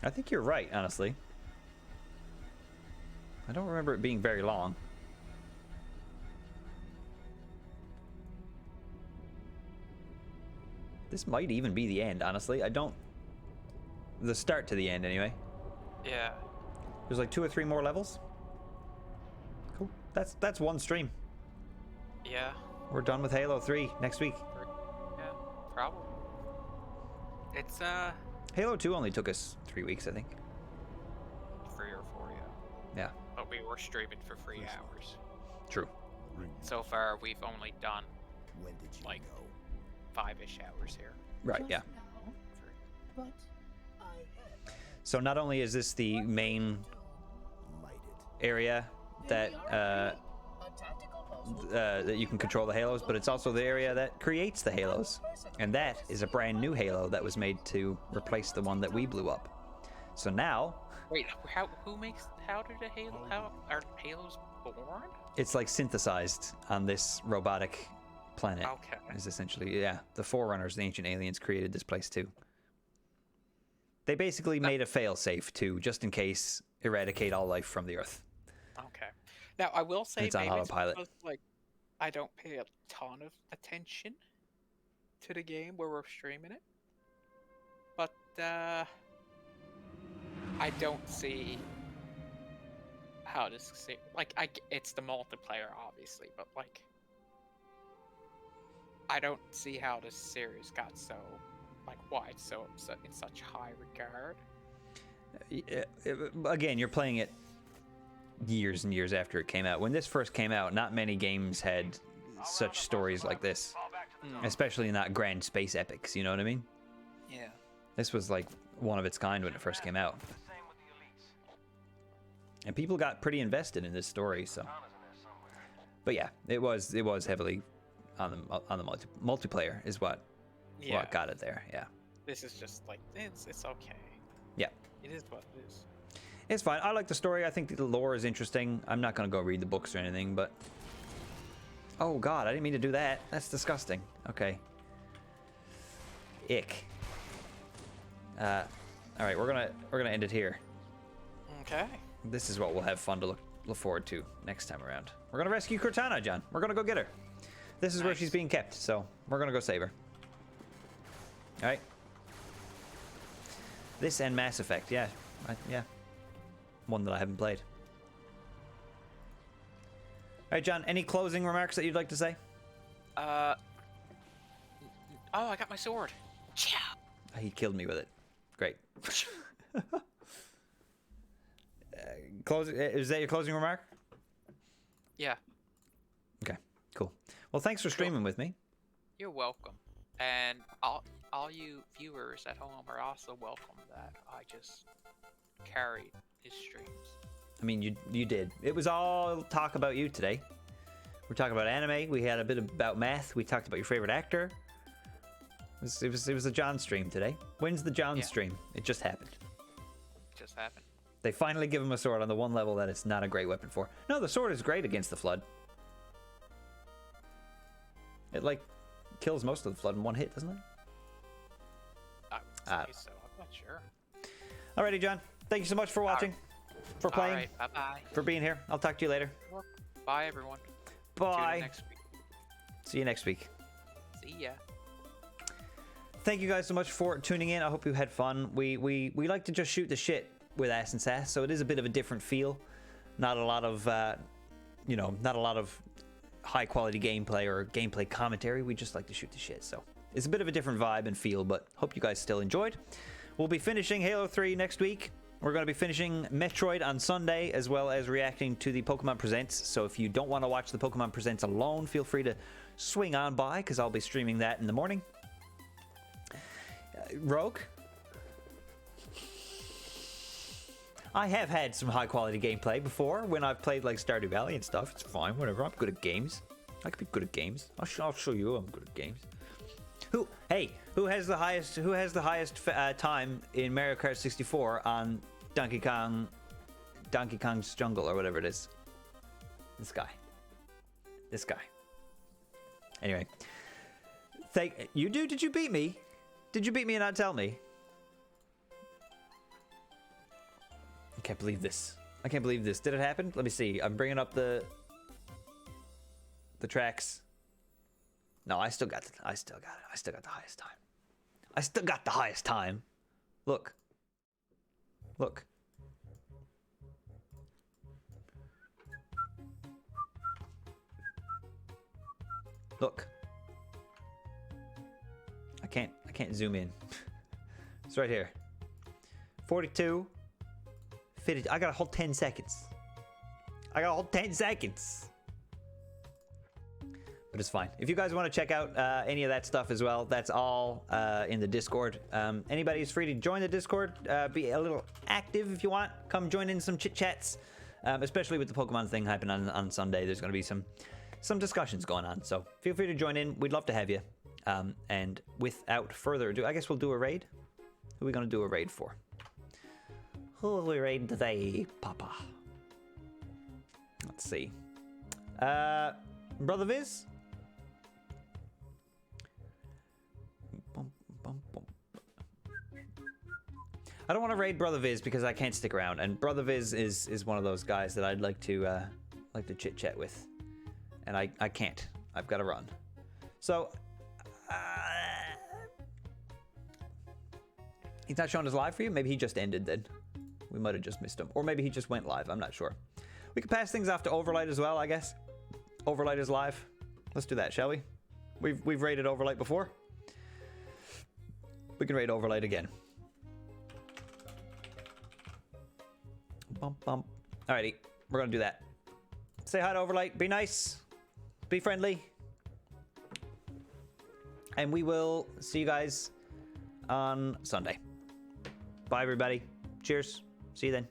I think you're right, honestly. I don't remember it being very long. This might even be the end, honestly. The start to the end, anyway. Yeah. There's like 2 or 3 more levels. Cool. That's one stream. Yeah. We're done with Halo 3 next week. Yeah. Probably. It's Halo 2 only took us 3 weeks, I think. 3 or 4, yeah. Yeah, But we were streaming for 3 hours. true. So far, we've only done When did you like know? 5-ish hours here. Right, yeah. But I So not only is this the main might it. area that that you can control the Halos, but it's also the area that creates the Halos. And that is a brand new Halo that was made to replace the one that we blew up. So now Wait, how did a Halo? How are Halos born? it's like synthesized on this robotic planet. Okay. Is essentially, yeah, the Forerunners, the ancient aliens, created this place too. They basically made a failsafe to, just in case, eradicate all life from the Earth. Okay. Now I will say It's on maybe autopilot. because, like, I don't pay a ton of attention to the game where we're streaming it, but I don't see how this it's the multiplayer obviously, but like I don't see how this series got so why it's so in such high regard. Again, you're playing it years and years after it came out. When this first came out, not many games had such stories like this, especially not grand space epics, you know what I mean? Yeah. This was like one of its kind when it first came out. And people got pretty invested in this story, so. But yeah, it was heavily on the multiplayer is what got it there, yeah. This is just like it's okay. Yeah. It is what it is. It's fine. I like the story. I think the lore is interesting. I'm not going to go read the books or anything, but... Oh, God. I didn't mean to do that. That's disgusting. Okay. Ick. All right. We're gonna end it here. Okay. This is what we'll have fun to look forward to next time around. We're going to rescue Cortana, John. We're going to go get her. This is where she's being kept, so we're going to go save her. All right. This and Mass Effect. Yeah. Yeah. One that I haven't played. All right, John, any closing remarks that you'd like to say? Oh, I got my sword. Yeah. He killed me with it. Great. Is that your closing remark? Yeah. Okay, cool. Well, thanks for streaming with me. You're welcome. And all you viewers at home are also welcome that I just carried his streams. I mean, you did. It was all talk about you today. We're talking about anime. We had a bit about math. We talked about your favorite actor. It was a John stream today. When's the John stream? It just happened. Just happened. They finally give him a sword on the one level that it's not a great weapon for. No, the sword is great against the Flood. It, like, kills most of the Flood in one hit, doesn't it? I would say so. I'm not sure. Alrighty, John. Thank you so much for watching, for playing, All right, bye-bye. for being here. I'll talk to you later. Bye, everyone. Bye. Tune in next week. See you next week. See ya. Thank you guys so much for tuning in. I hope you had fun. We like to just shoot the shit with Ass and Sass, so it is a bit of a different feel. Not a lot of, not a lot of high quality gameplay or gameplay commentary. We just like to shoot the shit, so it's a bit of a different vibe and feel, but hope you guys still enjoyed. We'll be finishing Halo 3 next week. We're going to be finishing Metroid on Sunday, as well as reacting to the Pokemon Presents. So if you don't want to watch the Pokemon Presents alone, feel free to swing on by, because I'll be streaming that in the morning. Rogue? I have had some high quality gameplay before when I've played like Stardew Valley and stuff. It's fine, whatever. I'm good at games. I can be good at games. I'll show you I'm good at games. Who has the highest time in Mario Kart 64 on Donkey Kong's Jungle or whatever it is? This guy. Anyway, you do. Did you beat me? Did you beat me and not tell me? I can't believe this. Did it happen? Let me see. I'm bringing up the tracks. No, I still got it. I still got the highest time. I still got the highest time. Look. Look. Look. I can't zoom in. It's right here. 42. 50. I got a whole 10 seconds. But it's fine. If you guys want to check out any of that stuff as well, that's all in the Discord. Anybody is free to join the Discord. Be a little active if you want. Come join in some chit chats, especially with the Pokemon thing happening on Sunday. There's going to be some discussions going on. So feel free to join in. We'd love to have you. And without further ado, I guess we'll do a raid. Who are we going to do a raid for? Who will we raid today, Papa? Let's see. Brother Viz? I don't want to raid Brother Viz because I can't stick around, and Brother Viz is one of those guys that I'd like to chit chat with, and I can't. I've got to run. So he's not showing his live for you. Maybe he just ended then. We might have just missed him, or maybe he just went live. I'm not sure. We can pass things off to Overlight as well, I guess. Overlight is live. Let's do that, shall we? We've raided Overlight before. We can raid Overlight again. Bump, bump. Alrighty, we're gonna do that. Say hi to Overlight. Be nice. Be friendly. And we will see you guys on Sunday. Bye, everybody. Cheers. See you then.